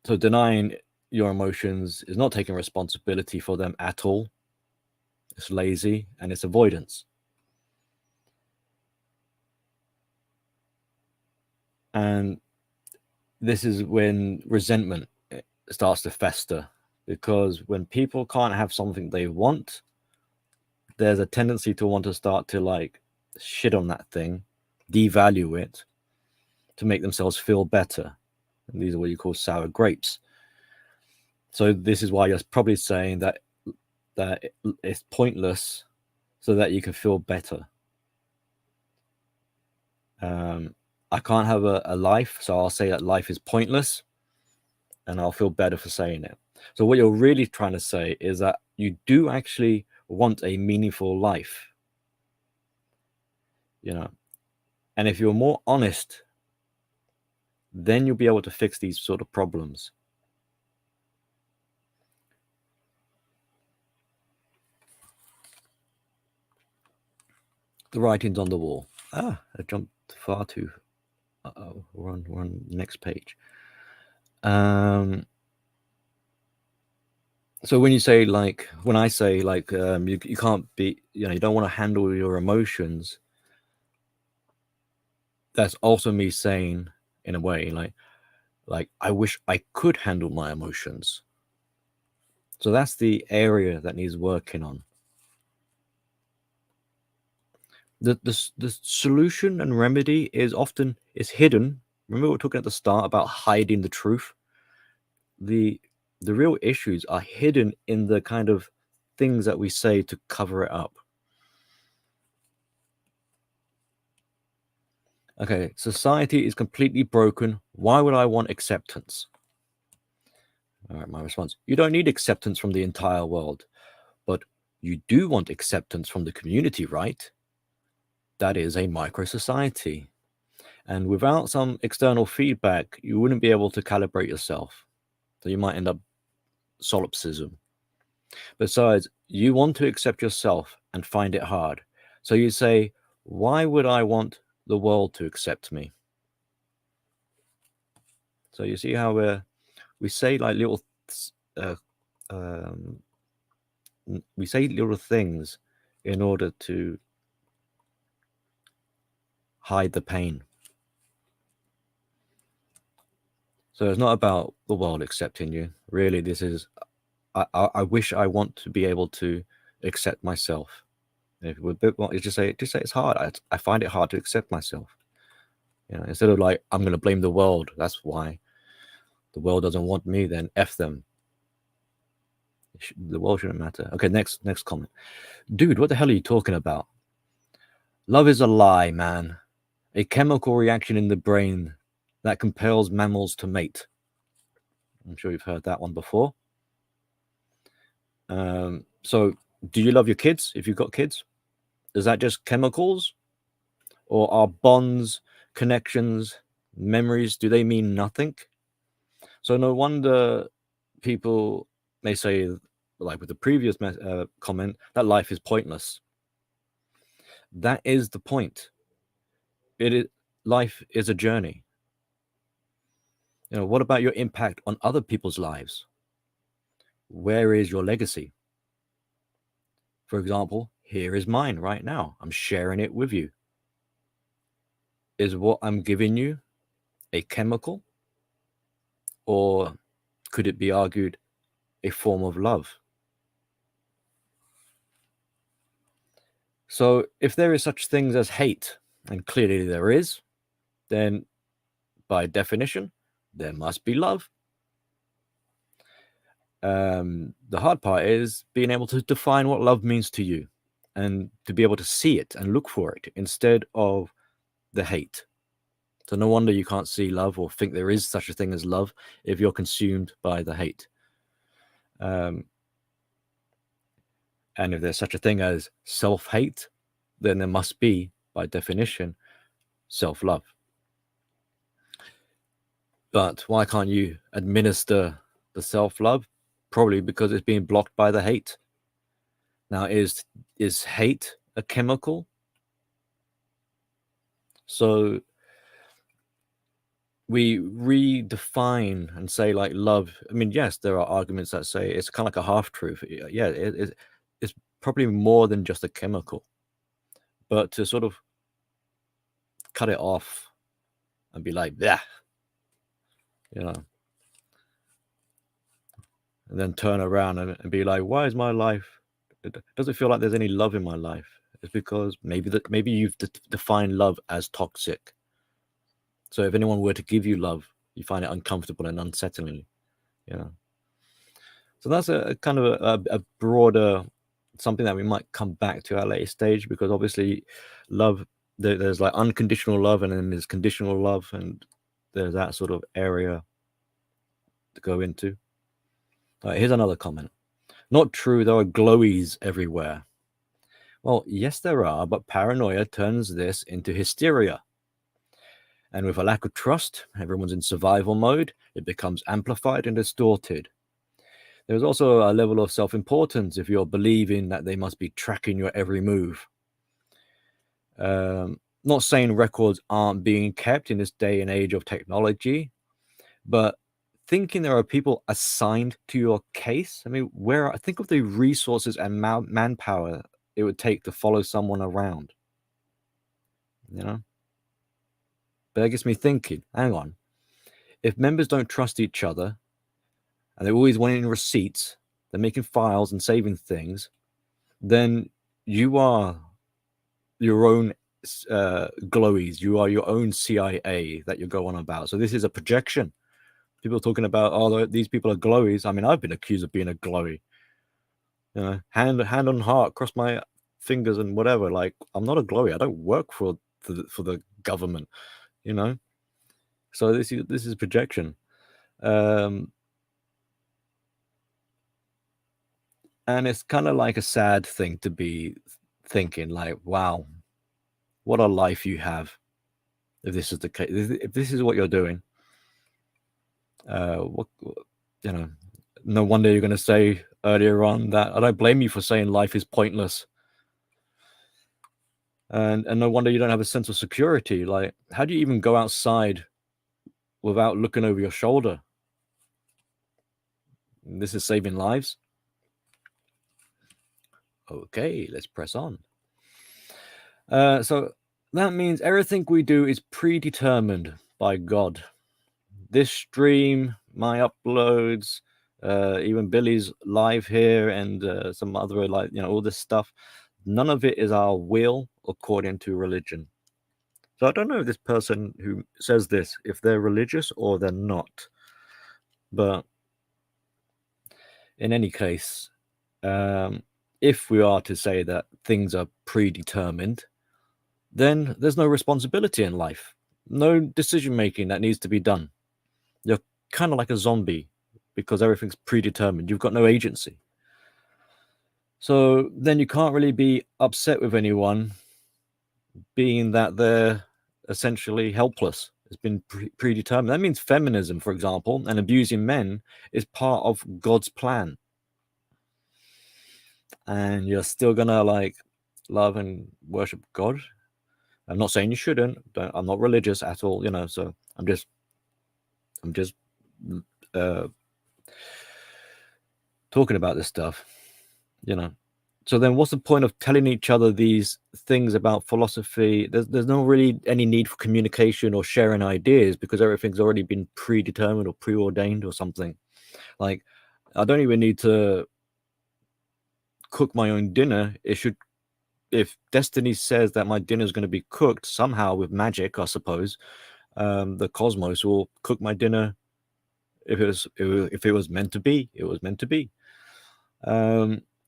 denying your emotions is not taking responsibility for them at all. It's lazy and it's avoidance. And this is when resentment starts to fester, because when people can't have something they want, there's a tendency to want to start to like shit on that thing, devalue it to make themselves feel better. And these are what you call sour grapes. So this is why you're probably saying that it's pointless so that you can feel better. I can't have a life, so I'll say that life is pointless, and I'll feel better for saying it. So what you're really trying to say is that you do actually want a meaningful life, you know. And if you're more honest, then you'll be able to fix these sort of problems. The writing's on the wall. I jumped far too. Uh-oh, we're on the next page. So when you say like, when I say like, you can't be, you know, you don't want to handle your emotions, that's also me saying in a way like I wish I could handle my emotions. So that's the area that needs working on. The solution and remedy is often hidden. Remember we were talking at the start about hiding the truth. The real issues are hidden in the kind of things that we say to cover it up. Okay, society is completely broken. Why would I want acceptance? All right, my response: you don't need acceptance from the entire world, but you do want acceptance from the community, right? That is a micro society. And without some external feedback, you wouldn't be able to calibrate yourself. So you might end up solipsism. Besides, you want to accept yourself and find it hard. So you say, why would I want the world to accept me? So you see how we say like little, we say little things in order to hide the pain. So it's not about the world accepting you. Really, this is, I wish I want to be able to accept myself. If we're a bit more, just say it's hard. I find it hard to accept myself. You know, instead of like, I'm going to blame the world. That's why the world doesn't want me. Then F them. The world shouldn't matter. Okay, next comment. Dude, what the hell are you talking about? Love is a lie, man. A chemical reaction in the brain that compels mammals to mate. I'm sure you've heard that one before. So do you love your kids if you've got kids? Is that just chemicals? Or are bonds, connections, memories, do they mean nothing? So no wonder people may say, like with the previous comment, that life is pointless. That is the point. Life is a journey. You know, what about your impact on other people's lives? Where is your legacy? For example, here is mine right now. I'm sharing it with you. Is what I'm giving you a chemical? Or could it be argued a form of love? So if there is such things as hate, and clearly there is, then by definition, there must be love. The hard part is being able to define what love means to you and to be able to see it and look for it instead of the hate. So no wonder you can't see love or think there is such a thing as love if you're consumed by the hate. And if there's such a thing as self-hate, then there must be, by definition, self-love. But why can't you administer the self-love? Probably because it's being blocked by the hate. Now, is hate a chemical? So we redefine and say like love. I mean, yes, there are arguments that say it's kind of like a half-truth. Yeah, it's probably more than just a chemical. But to sort of cut it off and be like, yeah, you know, and then turn around and be like, why is my life? It doesn't feel like there's any love in my life. It's because maybe you've defined love as toxic. So if anyone were to give you love, you find it uncomfortable and unsettling, you know. So that's a kind of a broader something that we might come back to at a later stage, because obviously love, there's like unconditional love and then there's conditional love, and there's that sort of area to go into. All right, here's another comment. Not true, there are glowies everywhere. Well, yes, there are, but paranoia turns this into hysteria. And with a lack of trust, everyone's in survival mode, it becomes amplified and distorted. There's also a level of self-importance if you're believing that they must be tracking your every move. Not saying records aren't being kept in this day and age of technology, but thinking there are people assigned to your case. I mean, think of the resources and manpower it would take to follow someone around, you know? But that gets me thinking, hang on, if members don't trust each other and they're always wanting receipts, they're making files and saving things, then you are your own glowies, you are your own CIA that you go on about. So this is a projection. People are talking about, oh, these people are glowies. I mean, I've been accused of being a glowy. You know, hand on heart, cross my fingers and whatever. Like, I'm not a glowy. I don't work for the government, you know. So this is projection. And it's kind of like a sad thing to be thinking, like, wow, what a life you have. If this is the case, if this is what you're doing, what, you know, no wonder you're going to say earlier on that I don't blame you for saying life is pointless. And no wonder you don't have a sense of security. Like, how do you even go outside without looking over your shoulder? This is saving lives. Okay, let's press on. So that means everything we do is predetermined by God. This stream, my uploads, even Billy's live here, and some other, like, you know, all this stuff, none of it is our will according to religion. So I don't know if this person who says this, if they're religious or they're not. But in any case, if we are to say that things are predetermined, then there's no responsibility in life, no decision making that needs to be done. You're kind of like a zombie because everything's predetermined. You've got no agency. So then you can't really be upset with anyone, being that they're essentially helpless. It's been predetermined. That means feminism, for example, and abusing men is part of God's plan. And you're still gonna like love and worship God. I'm not saying you shouldn't. I'm not religious at all, you know. So I'm just talking about this stuff, you know. So then what's the point of telling each other these things about philosophy? There's no really any need for communication or sharing ideas because everything's already been predetermined or preordained or something. Like, I don't even need to cook my own dinner. If destiny says that my dinner is going to be cooked somehow with magic, I suppose, the cosmos will cook my dinner. If it was meant to be, it was meant to be.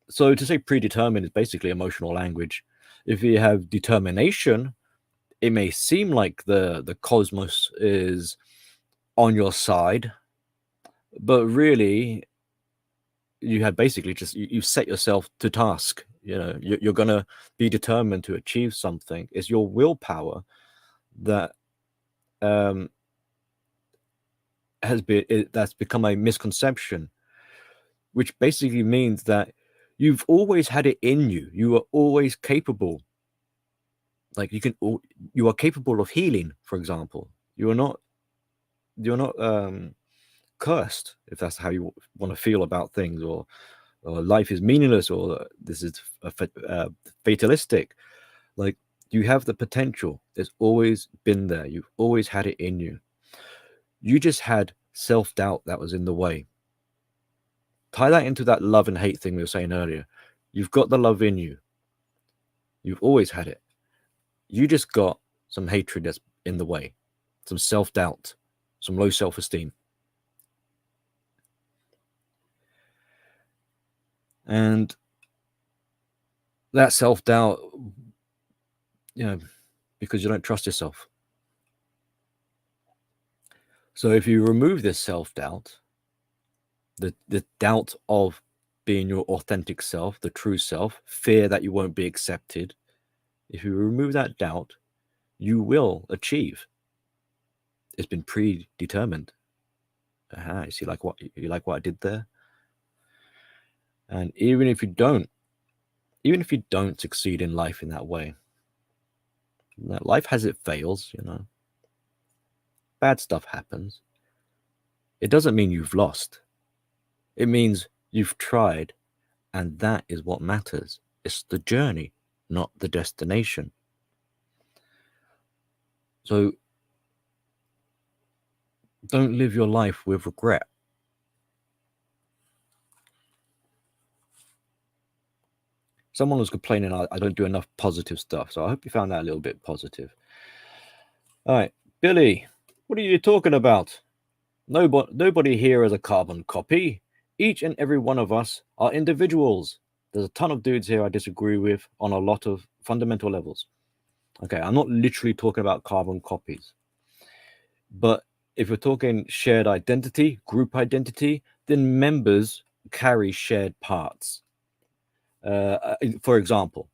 So to say predetermined is basically emotional language. If you have determination, it may seem like the cosmos is on your side, but really you have basically just you set yourself to task. You know, you're going to be determined to achieve something. It's your willpower that that's become a misconception, which basically means that you've always had it in you. You are always capable. Like, you are capable of healing, for example. You're not cursed, if that's how you want to feel about things, or life is meaningless, or this is fatalistic. Like, You have the potential. It's always been there. You've always had it in you. You just had self-doubt that was in the way. Tie that into that love and hate thing we were saying earlier. You've got the love in you. You've always had it. You just got some hatred that's in the way, some self-doubt, some low self-esteem. And that self-doubt, because you don't trust yourself. So if you remove this self-doubt, the doubt of being your authentic self, the true self, fear that you won't be accepted, if you remove that doubt, you will achieve. It's been predetermined. You see, you like what I did there? And even if you don't succeed in life in that way, life has its fails, bad stuff happens. It doesn't mean you've lost. It means you've tried, and that is what matters. It's the journey, not the destination. So don't live your life with regret. Someone was complaining I don't do enough positive stuff, so I hope you found that a little bit positive. All right, Billy, what are you talking about? Nobody here is a carbon copy. Each and every one of us are individuals. There's a ton of dudes here I disagree with on a lot of fundamental levels. Okay, I'm not literally talking about carbon copies. But if we're talking shared identity, group identity, then members carry shared parts. For example,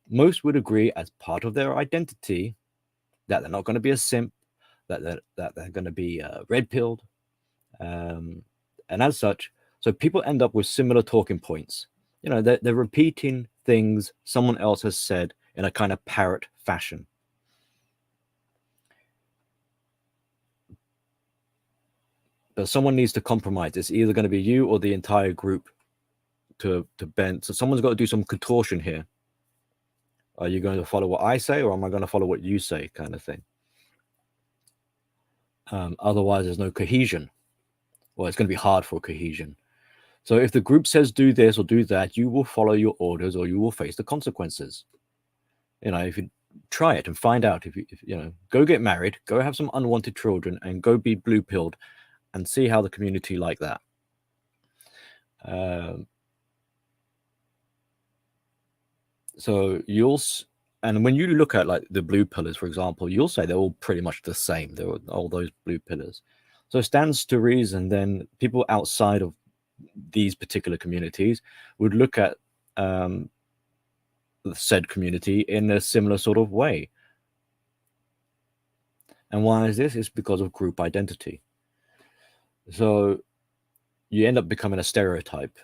most would agree as part of their identity that they're not going to be a simp, that they're going to be red-pilled, and as such, so people end up with similar talking points. They're repeating things someone else has said in a kind of parrot fashion. But someone needs to compromise. It's either going to be you or the entire group to bend. So someone's got to do some contortion here. Are you going to follow what I say, or am I going to follow what you say, kind of thing? Otherwise, there's no cohesion. Well, it's going to be hard for cohesion. So if the group says do this or do that, you will follow your orders or you will face the consequences. If you try it and find out, if you go get married, go have some unwanted children, and go be blue-pilled and see how the community like that. So and when you look at like the blue pillars, for example, you'll say they're all pretty much the same. They're all those blue pillars. So it stands to reason then people outside of these particular communities would look at the said community in a similar sort of way. And why is this? It's because of group identity. So you end up becoming a stereotype,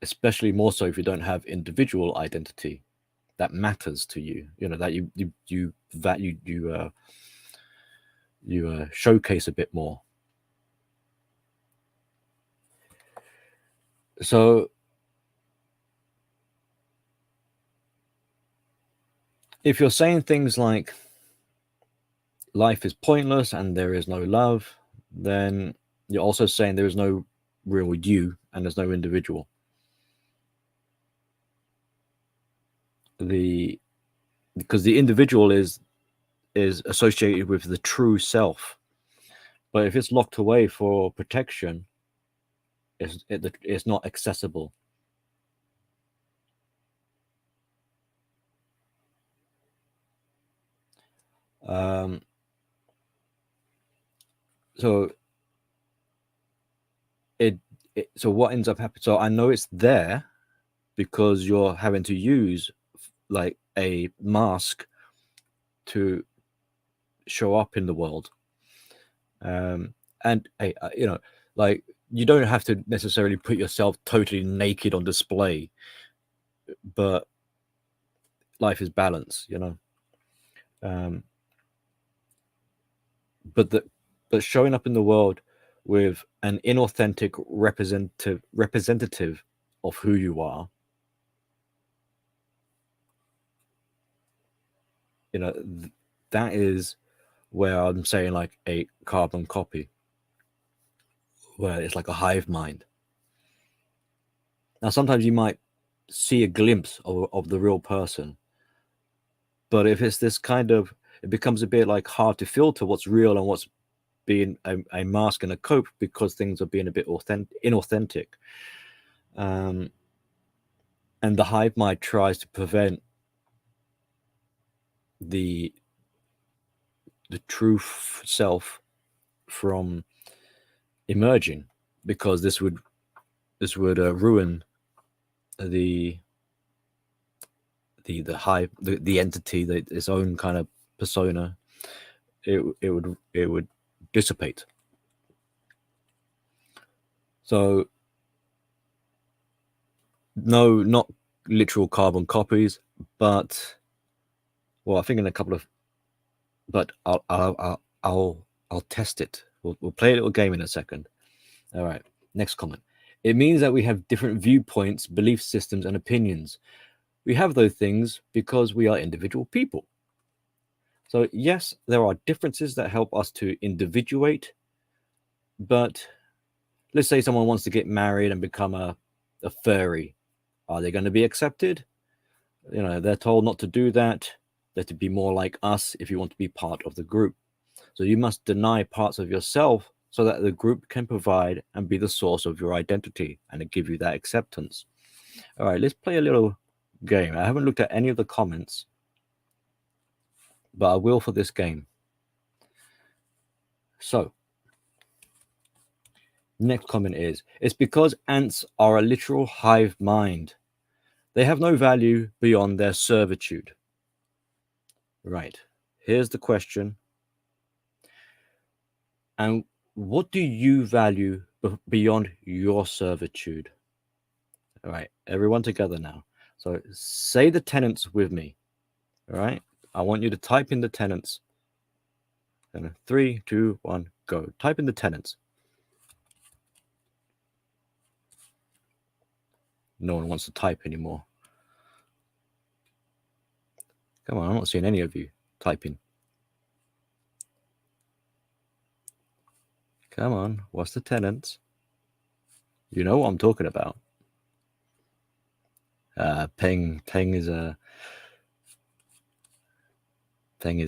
especially more so if you don't have individual identity that matters to you. That you showcase a bit more. So if you're saying things like life is pointless and there is no love, then you're also saying there is no real you and there's no individual. Because the individual is associated with the true self, but if it's locked away for protection, it's not accessible. So so what ends up happening? So I know it's there because you're having to use like a mask to show up in the world. And like you don't have to necessarily put yourself totally naked on display, but life is balance, but showing up in the world with an inauthentic representative of who you are that is where I'm saying like a carbon copy, where it's like a hive mind. Now, sometimes you might see a glimpse of the real person, but if it's this kind of, it becomes a bit like hard to filter what's real and what's being a mask and a cope, because things are being a bit inauthentic. And the hive mind tries to prevent the true self from emerging, because this would ruin the hive, the entity, its own kind of persona. It would dissipate. So no, not literal carbon copies, but I think in a couple of, but I'll test it. We'll play a little game in a second. All right, next comment. It means that we have different viewpoints, belief systems, and opinions. We have those things because we are individual people. So yes, there are differences that help us to individuate, but let's say someone wants to get married and become a furry. Are they going to be accepted? They're told not to do that. They're to be more like us if you want to be part of the group. So you must deny parts of yourself so that the group can provide and be the source of your identity and give you that acceptance. All right, let's play a little game. I haven't looked at any of the comments, but I will for this game. So, next comment is, it's because ants are a literal hive mind. They have no value beyond their servitude. Right. Here's the question. And what do you value beyond your servitude? All right, everyone together now. So say the tenets with me. All right. I want you to type in the tenets. And 3, 2, 1, go. Type in the tenets. No one wants to type anymore. Come on, I'm not seeing any of you typing. Come on, what's the tenets? You know what I'm talking about. Peng is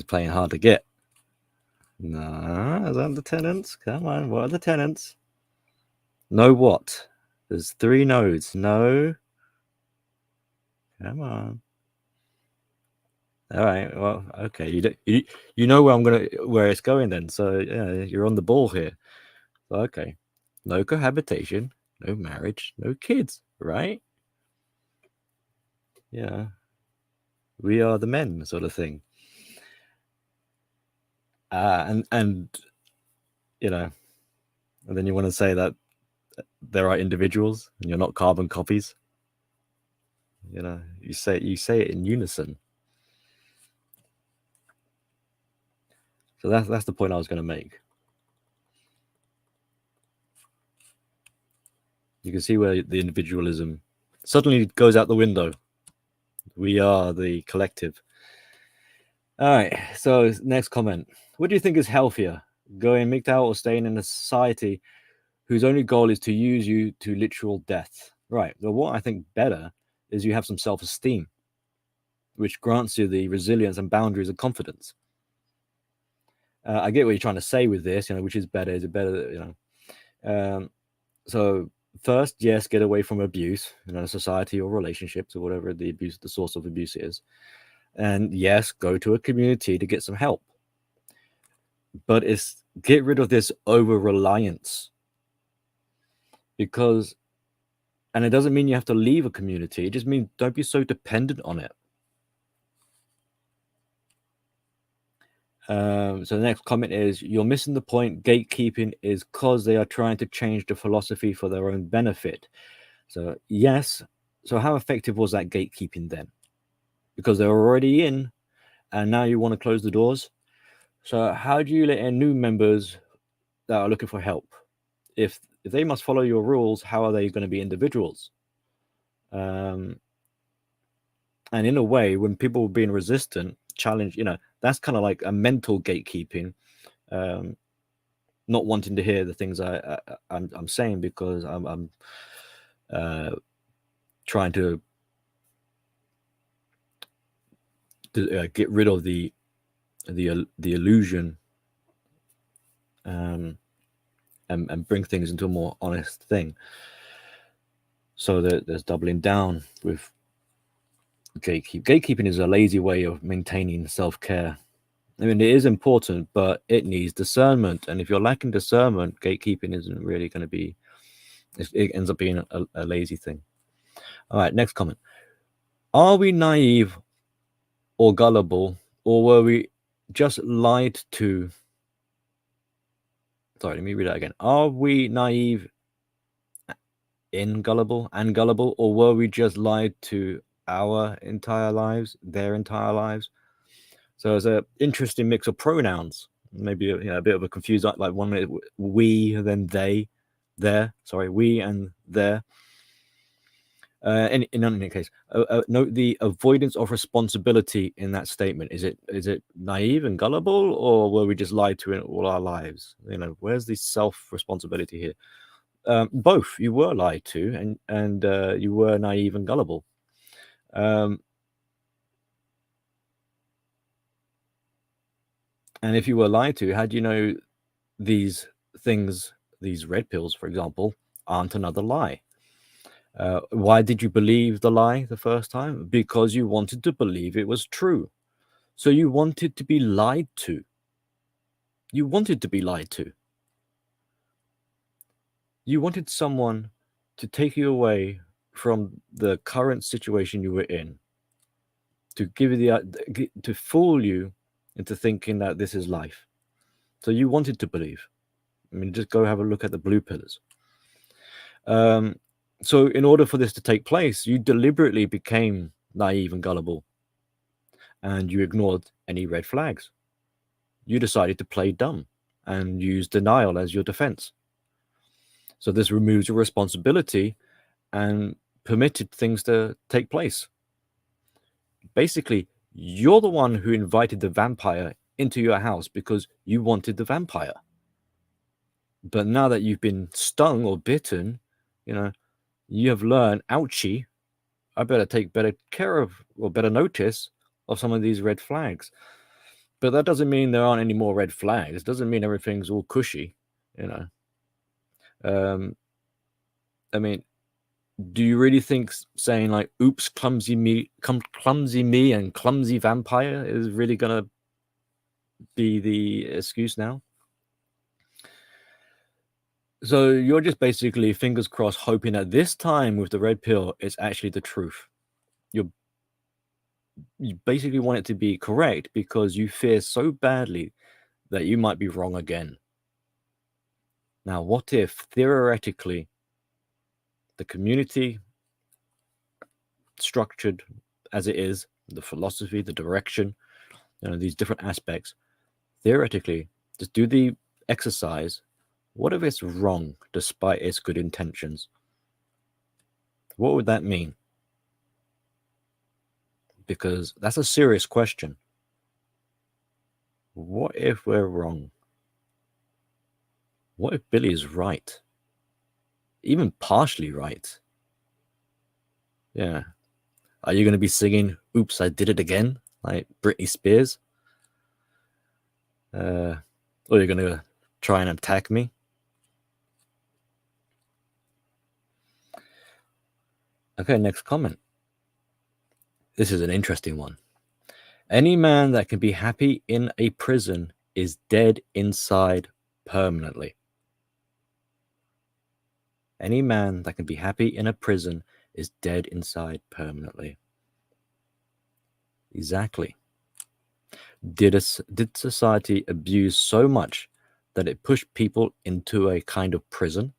playing hard to get. No, is that the tenets? Come on, what are the tenets? No what? There's 3 nodes. No. Come on. All right. Well, okay. You know where it's going then. So yeah, you're on the ball here. So, okay. No cohabitation, no marriage, no kids, right? Yeah. We are the men, sort of thing. And and then you want to say that there are individuals and you're not carbon copies. You say it in unison. So that's the point I was going to make. You can see where the individualism suddenly goes out the window. We are the collective. All right. So next comment. What do you think is healthier, going MGTOW or staying in a society whose only goal is to use you to literal death? Right. Well, what I think better is you have some self-esteem, which grants you the resilience and boundaries of confidence. I get what you're trying to say with this, which is better. Is it better, so first, yes, get away from abuse, society or relationships or whatever the source of abuse is. And yes, go to a community to get some help. But it's get rid of this over-reliance. Because, and it doesn't mean you have to leave a community. It just means don't be so dependent on it. So the next comment is, you're missing the point. Gatekeeping is because they are trying to change the philosophy for their own benefit. So yes. So how effective was that gatekeeping then? Because they're already in, and now you want to close the doors. So how do you let in new members that are looking for help? If they must follow your rules, how are they going to be individuals? And in a way, when people are being resistant, challenge, that's kind of like a mental gatekeeping, not wanting to hear the things I'm saying because I'm trying to get rid of the illusion, and bring things into a more honest thing. So there's doubling down with gatekeeping is a lazy way of maintaining self-care. I mean, it is important, but it needs discernment. And if you're lacking discernment, gatekeeping isn't really going to be, it ends up being a lazy thing. All right, next comment. Are we naive or gullible, or were we just lied to? Sorry, let me read that again. Are we naive and gullible, or were we just lied to our entire lives, their entire lives? So it's an interesting mix of pronouns. Maybe a bit of a confused, like 1 minute we, then they, there. Sorry, we and there. In any case, note the avoidance of responsibility in that statement. Is it naive and gullible, or were we just lied to in all our lives? Where's the self-responsibility here? Both. You were lied to, and you were naive and gullible. And if you were lied to, how do you know these things, these red pills, for example, aren't another lie? Why did you believe the lie the first time? Because you wanted to believe it was true. So you wanted to be lied to. You wanted to be lied to. You wanted someone to take you away from the current situation you were in, to give you to fool you into thinking that this is life. So you wanted to believe. I mean, just go have a look at the blue pillars. So in order for this to take place, you deliberately became naive and gullible, and you ignored any red flags. You decided to play dumb and use denial as your defense. So this removes your responsibility and permitted things to take place. Basically, you're the one who invited the vampire into your house because you wanted the vampire. But now that you've been stung or bitten, you have learned, ouchie, I better take better care of, or better notice of some of these red flags. But that doesn't mean there aren't any more red flags. It doesn't mean everything's all cushy, I mean, do you really think saying like, oops, clumsy me and clumsy vampire is really going to be the excuse now? So you're just basically, fingers crossed, hoping that this time with the red pill, it's actually the truth. You basically want it to be correct because you fear so badly that you might be wrong again. Now, what if theoretically the community, structured as it is, the philosophy, the direction, these different aspects, theoretically, just do the exercise. What if it's wrong despite its good intentions? What would that mean? Because that's a serious question. What if we're wrong? What if Billy is right? Even partially right? Yeah. Are you going to be singing, oops, I did it again, like Britney Spears? Or you're going to try and attack me? Okay, next comment. This is an interesting one. Any man that can be happy in a prison is dead inside permanently. Any man that can be happy in a prison is dead inside permanently. Exactly. Did society abuse so much that it pushed people into a kind of prison?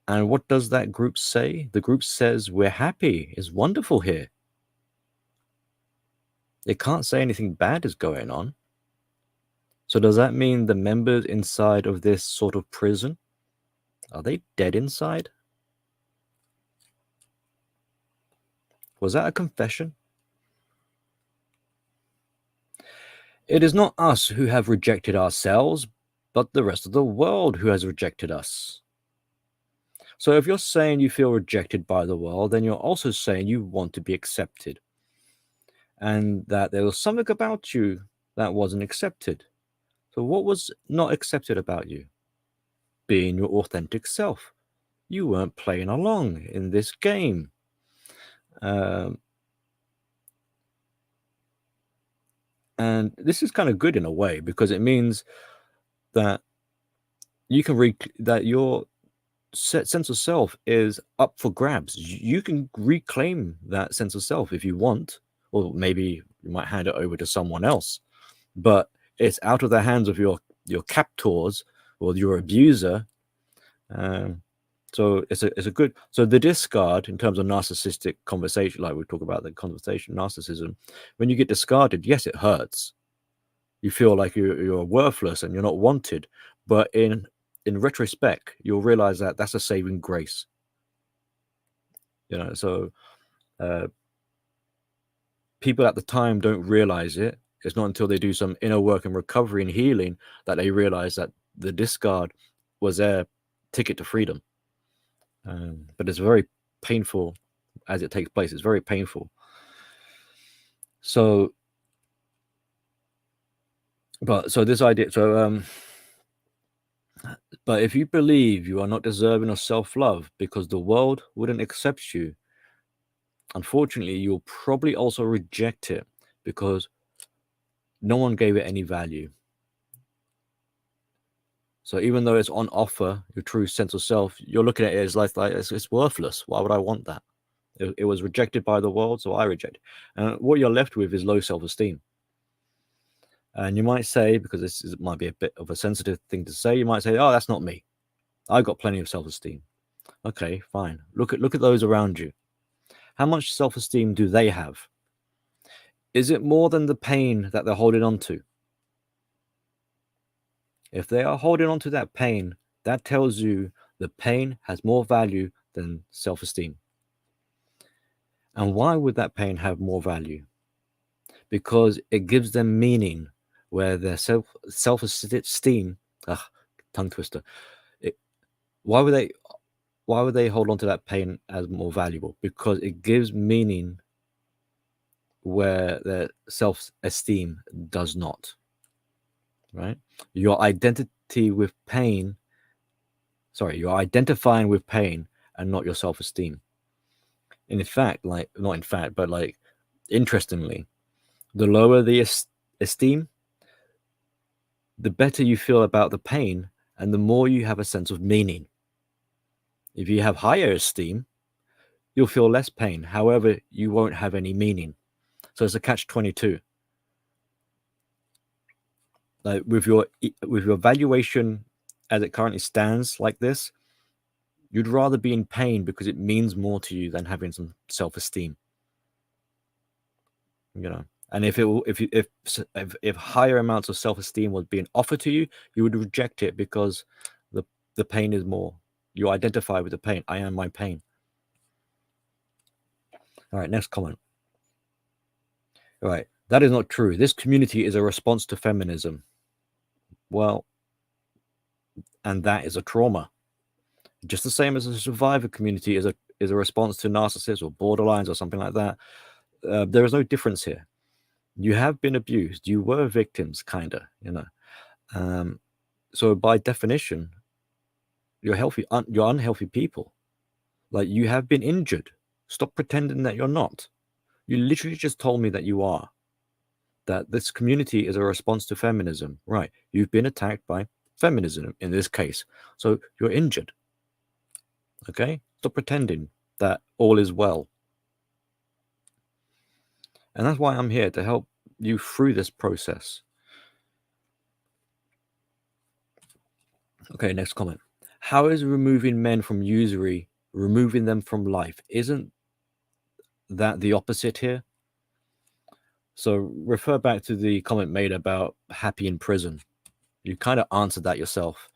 And what does that group say? The group says, we're happy. It's wonderful here. It can't say anything bad is going on. So does that mean the members inside of this sort of prison, are they dead inside? Was that a confession? It is not us who have rejected ourselves, but the rest of the world who has rejected us. So if you're saying you feel rejected by the world, then you're also saying you want to be accepted, and that there was something about you that wasn't accepted. So what was not accepted about you? Being your authentic self. You weren't playing along in this game. And this is kind of good in a way, because it means that you can that your sense of self is up for grabs. You can reclaim that sense of self if you want, or maybe you might hand it over to someone else, but it's out of the hands of your captors or your abuser. So it's a good, so the discard in terms of narcissistic conversation, like we talk about the conversation narcissism, when you get discarded, yes, it hurts. You feel like you're worthless and you're not wanted, but in retrospect, you'll realize that that's a saving grace. So people at the time don't realize it. It's not until they do some inner work and recovery and healing that they realize that the discard was their ticket to freedom. But it's very painful as it takes place. It's very painful. So this idea, but if you believe you are not deserving of self-love because the world wouldn't accept you, unfortunately, you'll probably also reject it because no one gave it any value. So even though it's on offer, your true sense of self, you're looking at it as like it's worthless. Why would I want that? It was rejected by the world, so I reject it. And what you're left with is low self-esteem. And you might say, because might be a bit of a sensitive thing to say, you might say, "Oh, that's not me. I've got plenty of self-esteem." Okay, fine. Look at those around you. How much self-esteem do they have? Is it more than the pain that they're holding on to? If they are holding on to that pain, that tells you the pain has more value than self-esteem. And why would that pain have more value? Because it gives them meaning, where their self-esteem, tongue twister. Why would they hold on to that pain as more valuable? Because it gives meaning where their self-esteem does not. Right? You're identifying with pain and not your self-esteem. And in fact, interestingly, the lower the esteem, the better you feel about the pain, and the more you have a sense of meaning. If you have higher esteem, you'll feel less pain. However, you won't have any meaning. So it's a catch-22. Like with your valuation as it currently stands like this, you'd rather be in pain because it means more to you than having some self-esteem. And if higher amounts of self-esteem was being offered to you, you would reject it because the pain is more. You identify with the pain. I am my pain. All right, next comment. All right, that is not true. This community is a response to feminism. Well, and that is a trauma. Just the same as a survivor community is a response to narcissists or borderlines or something like that. There is no difference here. You have been abused. You were victims, kind of. So by definition, you're healthy. You're unhealthy people. Like, you have been injured. Stop pretending that you're not. You literally just told me that you are. That this community is a response to feminism. Right. You've been attacked by feminism in this case. So you're injured. Okay? Stop pretending that all is well. And that's why I'm here, to help you through this process. Okay, next comment. How is removing men from usury removing them from life? Isn't that the opposite here? So refer back to the comment made about happy in prison. You kind of answered that yourself.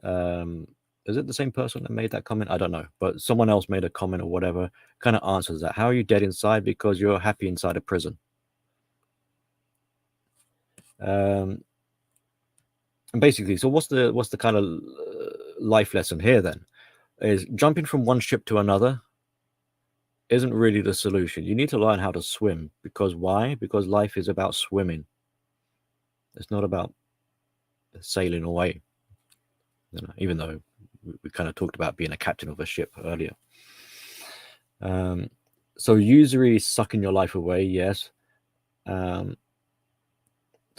Is it the same person that made that comment? I don't know, but someone else made a comment or whatever, kind of answers that. How are you dead inside because you're happy inside a prison? And basically, so what's the kind of life lesson here then? Is jumping from one ship to another isn't really the solution. You need to learn how to swim. Because why? Because life is about swimming. It's not about sailing away. Even though we kind of talked about being a captain of a ship earlier. So usury is sucking your life away, yes. To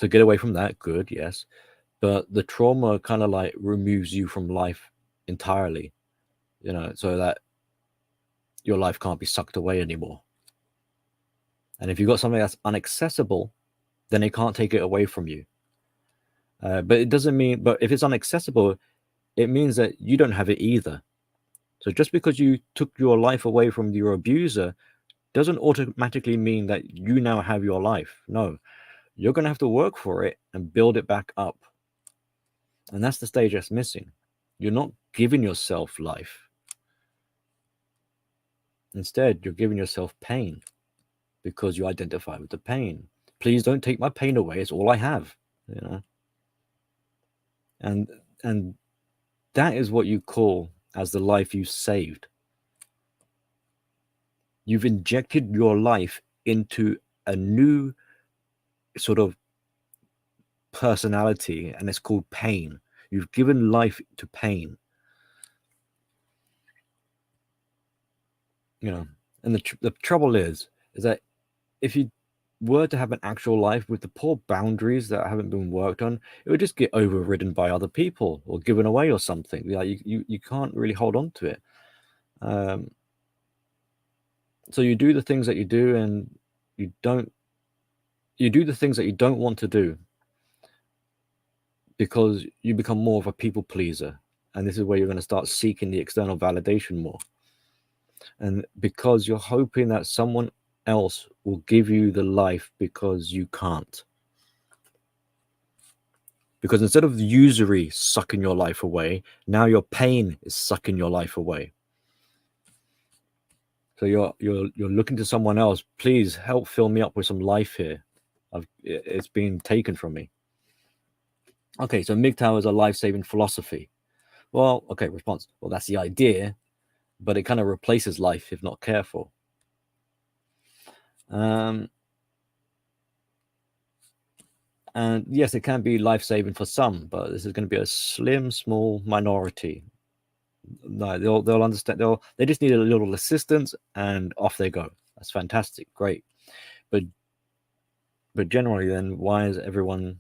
get away from that, good, yes. But the trauma kind of like removes you from life entirely, so that your life can't be sucked away anymore. And if you've got something that's inaccessible, then they can't take it away from you. But it doesn't mean, but if it's inaccessible, it means that you don't have it either. So just because you took your life away from your abuser doesn't automatically mean that you now have your life. No, you're going to have to work for it and build it back up. And that's the stage that's missing. You're not giving yourself life. Instead, you're giving yourself pain because you identify with the pain. Please don't take my pain away. It's all I have, And that is what you call as the life you saved. You've injected your life into a new sort of personality, and it's called pain. You've given life to pain. And the trouble is that if you were to have an actual life with the poor boundaries that haven't been worked on, it would just get overridden by other people or given away or something. Like you can't really hold on to it. So you do the things that you do, and you do the things that you don't want to do because you become more of a people pleaser. And this is where you're going to start seeking the external validation more. And because you're hoping that someone else will give you the life because you can't. Because instead of the usury sucking your life away, now your pain is sucking your life away. So you're looking to someone else. Please help fill me up with some life here. It's been taken from me. Okay, so MGTOW is a life-saving philosophy. Well, okay, response. Well, that's the idea, but it kind of replaces life if not careful. And yes, it can be life-saving for some, but this is going to be a slim, small minority. No, they'll understand. They just need a little assistance, and off they go. That's fantastic, great. But generally, then why is everyone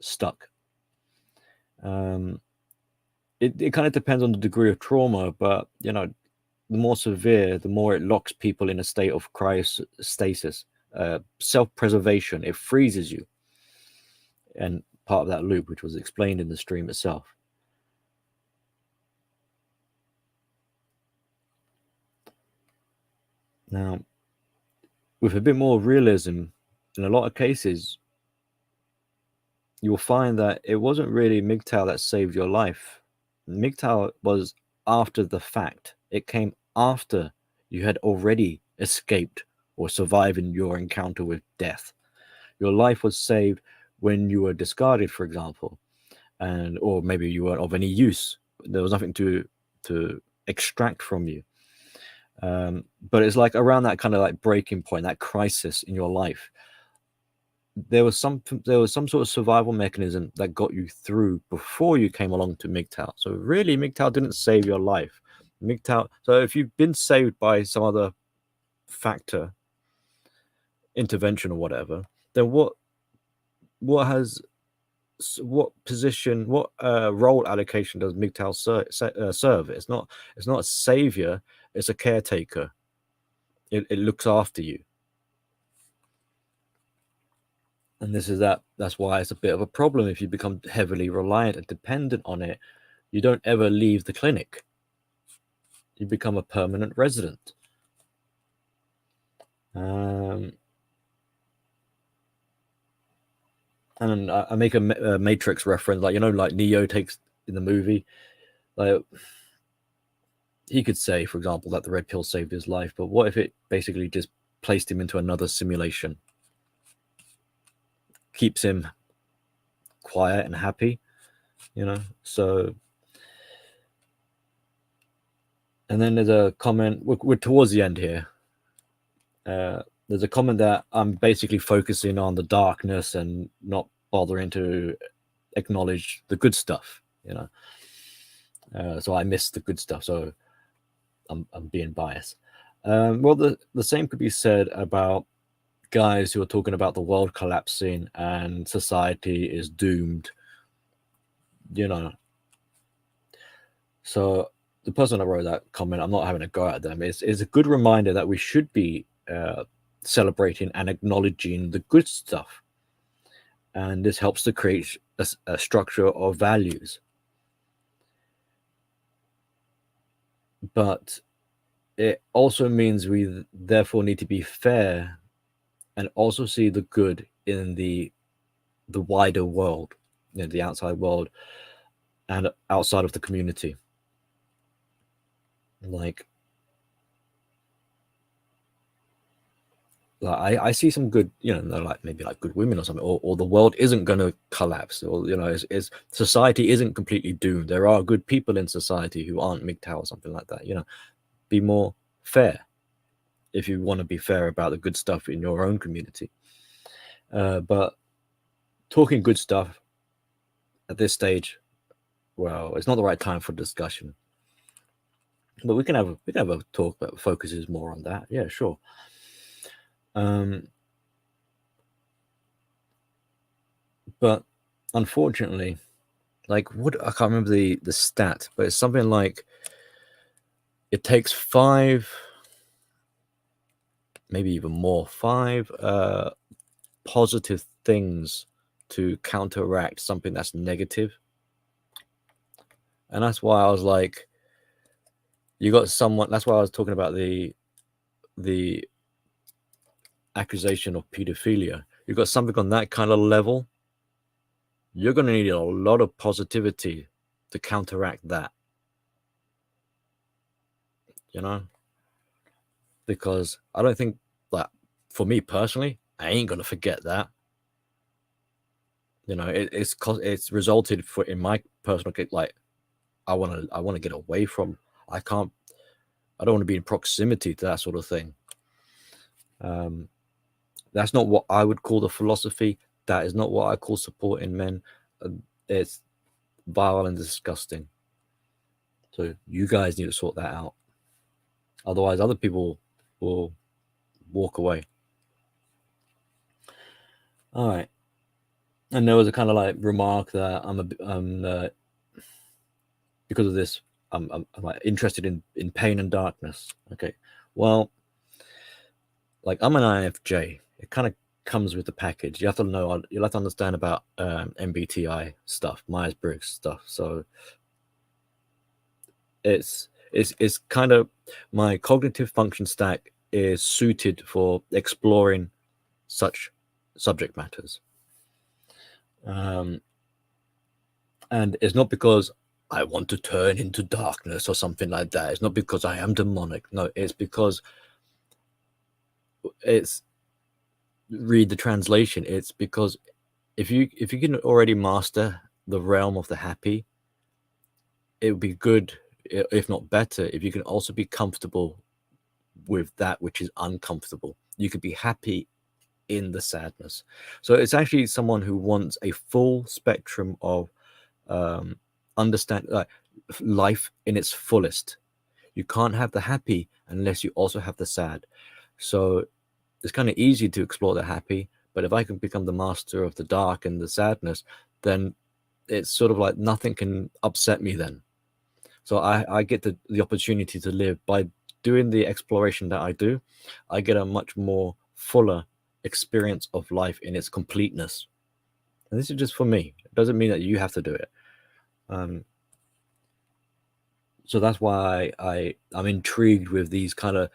stuck? It kind of depends on the degree of trauma, but the more severe, the more it locks people in a state of cryostasis, self-preservation. It freezes you, and part of that loop, which was explained in the stream itself. Now, with a bit more realism, in a lot of cases, you'll find that it wasn't really MGTOW that saved your life. MGTOW was after the fact. It came after you had already escaped or survived in your encounter with death. Your life was saved when you were discarded, for example, or maybe you weren't of any use. There was nothing to extract from you. But it's like around that kind of like breaking point, that crisis in your life, there was some sort of survival mechanism that got you through before you came along to MGTOW. So really, MGTOW didn't save your life. MGTOW. So if you've been saved by some other factor, intervention or whatever, then what position, what role allocation does MGTOW serve? It's not a savior. It's a caretaker. It looks after you. And that's why it's a bit of a problem if you become heavily reliant and dependent on it. You don't ever leave the clinic. You become a permanent resident. And I make a Matrix reference, like like Neo takes in the movie. Like he could say, for example, that the red pill saved his life, but what if it basically just placed him into another simulation? keeps him quiet and happy, you know. So, and then there's a comment, we're towards the end here. There's a comment that I'm basically focusing on the darkness and not bothering to acknowledge the good stuff, you know. So I miss the good stuff, so I'm being biased. Well, the same could be said about guys who are talking about the world collapsing and society is doomed, you know. So the person that wrote that comment, I'm not having a go at them, is a good reminder that we should be celebrating and acknowledging the good stuff, and this helps to create a structure of values. But it also means we therefore need to be fair and also see the good in the wider world, you know, the outside world and outside of the community. Like I see some good, you know, like maybe like good women or something, or the world isn't going to collapse, or, you know, is society isn't completely doomed. There are good people in society who aren't MGTOW or something like that, you know. Be more fair if you want to be fair about the good stuff in your own community. But talking good stuff at this stage, well, it's not the right time for discussion. But we can have a talk that focuses more on that. Yeah, sure. But unfortunately, like, what, I can't remember the stat, but it's something like it takes 5, maybe even more, 5 positive things to counteract something that's negative. And that's why I was like, you got someone, that's why I was talking about the accusation of pedophilia. You've got something on that kind of level, you're going to need a lot of positivity to counteract that, you know. Because I don't think that, for me personally, I ain't going to forget that, you know. It's resulted in my personal case, like, I want to get away from, I don't want to be in proximity to that sort of thing. That's not what I would call the philosophy. That is not what I call supporting men. It's vile and disgusting. So you guys need to sort that out. Otherwise, other people will walk away. All right. And there was a kind of like remark that because of this, I'm like interested in pain and darkness. Okay. Well, like, I'm an INFJ. It kind of comes with the package. You'll have to understand about MBTI stuff, Myers-Briggs stuff. So it's kind of, my cognitive function stack is suited for exploring such subject matters. And it's not because I want to turn into darkness or something like that. It's not because I am demonic. No, it's because read the translation. It's because if you can already master the realm of the happy, it would be good, if not better, if you can also be comfortable with that which is uncomfortable. You could be happy in the sadness. So it's actually someone who wants a full spectrum of understand life in its fullest. You can't have the happy unless you also have the sad. So it's kind of easy to explore the happy, but if I can become the master of the dark and the sadness, then it's sort of like nothing can upset me then. So I get the opportunity to live by doing the exploration that I do. I get a much more fuller experience of life in its completeness. And this is just for me. It doesn't mean that you have to do it. So that's why I'm intrigued with these kind of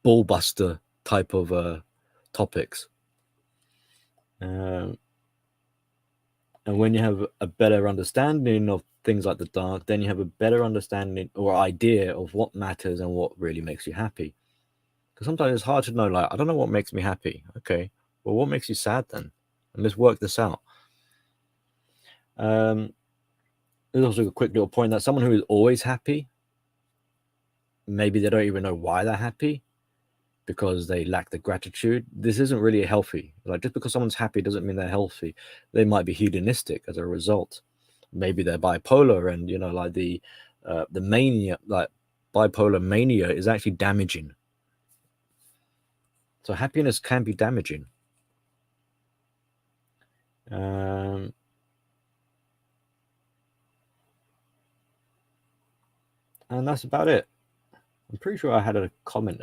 ballbuster type of topics. And when you have a better understanding of things like the dark, then you have a better understanding or idea of what matters and what really makes you happy. Because sometimes it's hard to know, like, I don't know what makes me happy. Okay, Well, what makes you sad then? And let's work this out. There's also a quick little point that someone who is always happy, maybe they don't even know why they're happy because they lack the gratitude. This isn't really healthy. Like, just because someone's happy doesn't mean they're healthy. They might be hedonistic as a result. Maybe they're bipolar, and like the mania, like bipolar mania, is actually damaging. So happiness can be damaging. And that's about it. I'm pretty sure I had a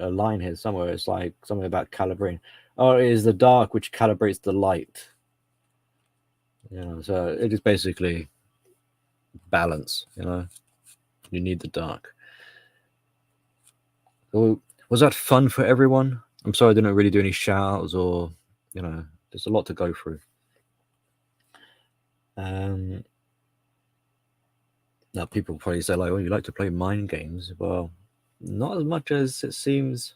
line here somewhere. It's like something about calibrating. Oh, it is the dark which calibrates the light. So it is basically balance. You need the dark. So was that fun for everyone? I'm sorry I didn't really do any shout-outs, or there's a lot to go through. Now people probably say, like, oh, you like to play mind games. Well, not as much as it seems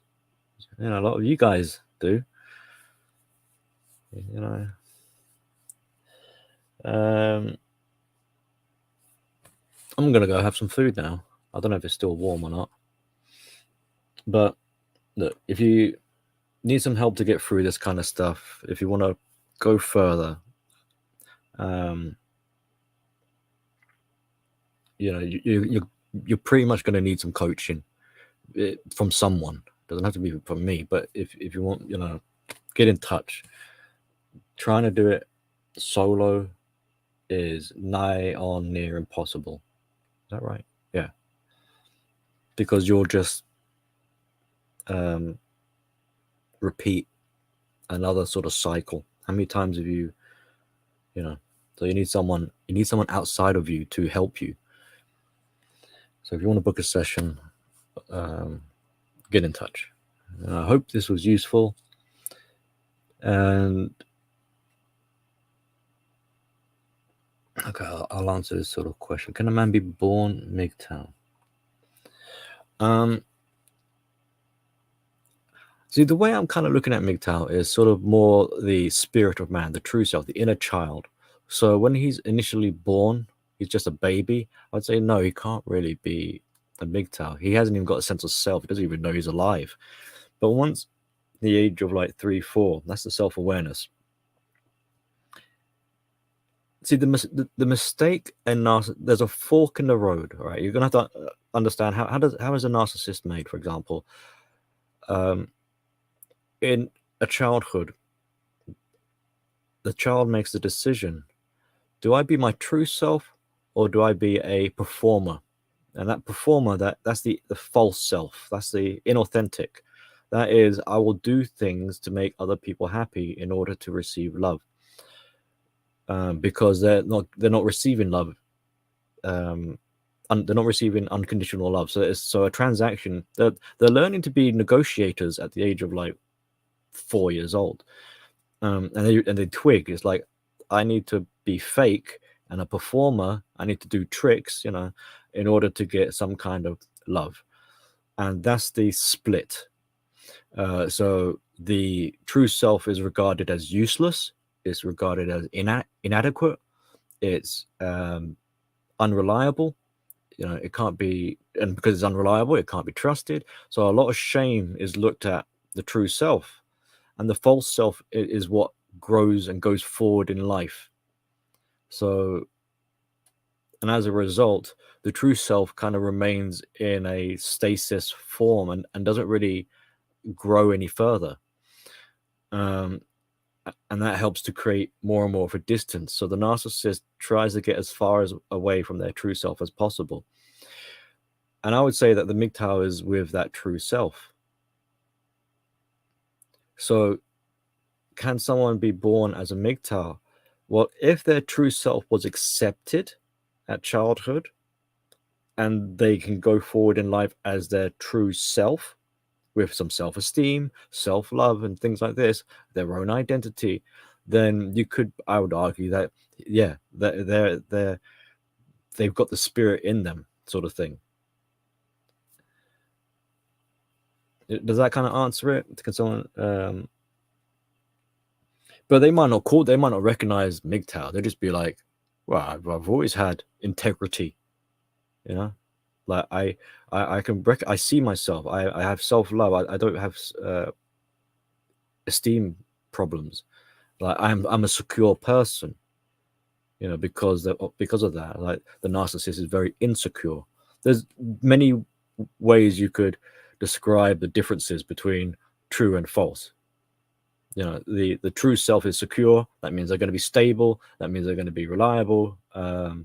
a lot of you guys do. I'm gonna go have some food now. I don't know if it's still warm or not, but look, if you need some help to get through this kind of stuff, if you want to go further, you're pretty much going to need some coaching from someone. It doesn't have to be from me, but if you want, get in touch. Trying to do it solo is nigh on near impossible. Is that right? Yeah. Because you'll just repeat another sort of cycle. How many times have you so you need someone outside of you to help you. So if you want to book a session, get in touch. I hope this was useful. And okay, I'll answer this sort of question. Can a man be born MGTOW? See, the way I'm kind of looking at MGTOW is sort of more the spirit of man, the true self, the inner child. So when he's initially born, he's just a baby. I'd say no, he can't really be a MGTOW. He hasn't even got a sense of self. He doesn't even know he's alive. But once the age of like 3, 4, that's the self-awareness. See, the mistake in there's a fork in the road, right? You're gonna have to understand how is a narcissist made, for example. In a childhood, the child makes the decision: do I be my true self, or do I be a performer? And that performer, that's the false self, that's the inauthentic. That is, I will do things to make other people happy in order to receive love, because they're not receiving love. They're not receiving unconditional love. So a transaction. They're learning to be negotiators at the age of like 4 years old, and they twig. It's like, I need to be fake and a performer. I need to do tricks, in order to get some kind of love, and that's the split. So the true self is regarded as useless. It's regarded as inadequate. It's unreliable. It can't be, and because it's unreliable, it can't be trusted. So a lot of shame is looked at the true self, and the false self is what grows and goes forward in life. So, and as a result, the true self kind of remains in a stasis form and doesn't really grow any further. And that helps to create more and more of a distance. So the narcissist tries to get as far away from their true self as possible. And I would say that the MGTOW is with that true self. So can someone be born as a MGTOW? Well, if their true self was accepted at childhood and they can go forward in life as their true self with some self-esteem, self-love, and things like this, their own identity, then I would argue that, yeah, they've got the spirit in them, sort of thing. Does that kind of answer it? Can someone But they might not recognize MGTOW. They'll just be like, well, I've always had integrity, you know, like I see myself. I have self-love. I don't have esteem problems. Like I'm a secure person, you know, because of that. Like the narcissist is very insecure. There's many ways you could describe the differences between true and false. You know, the true self is secure. That means they're going to be stable. That means they're going to be reliable,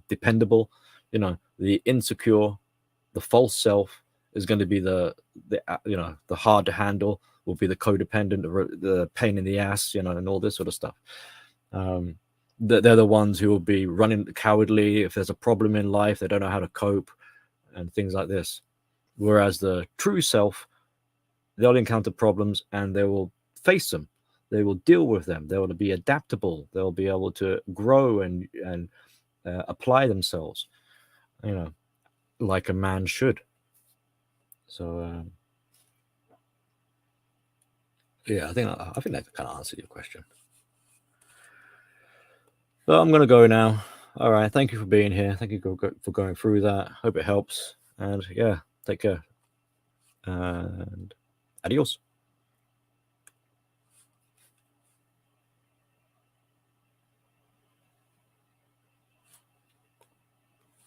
dependable. You know, the insecure, the false self is going to be the hard to handle. Will be the codependent, the pain in the ass, you know, and all this sort of stuff. They're the ones who will be running cowardly if there's a problem in life. They don't know how to cope and things like this. Whereas the true self, they'll encounter problems and they will face them. They will deal with them. They will be adaptable. They'll be able to grow and apply themselves, you know, like a man should. So yeah, I think that kind of answered your question. So I'm gonna go now. All right, thank you for being here. Thank you for going through that. Hope it helps. And yeah, take care. And adios.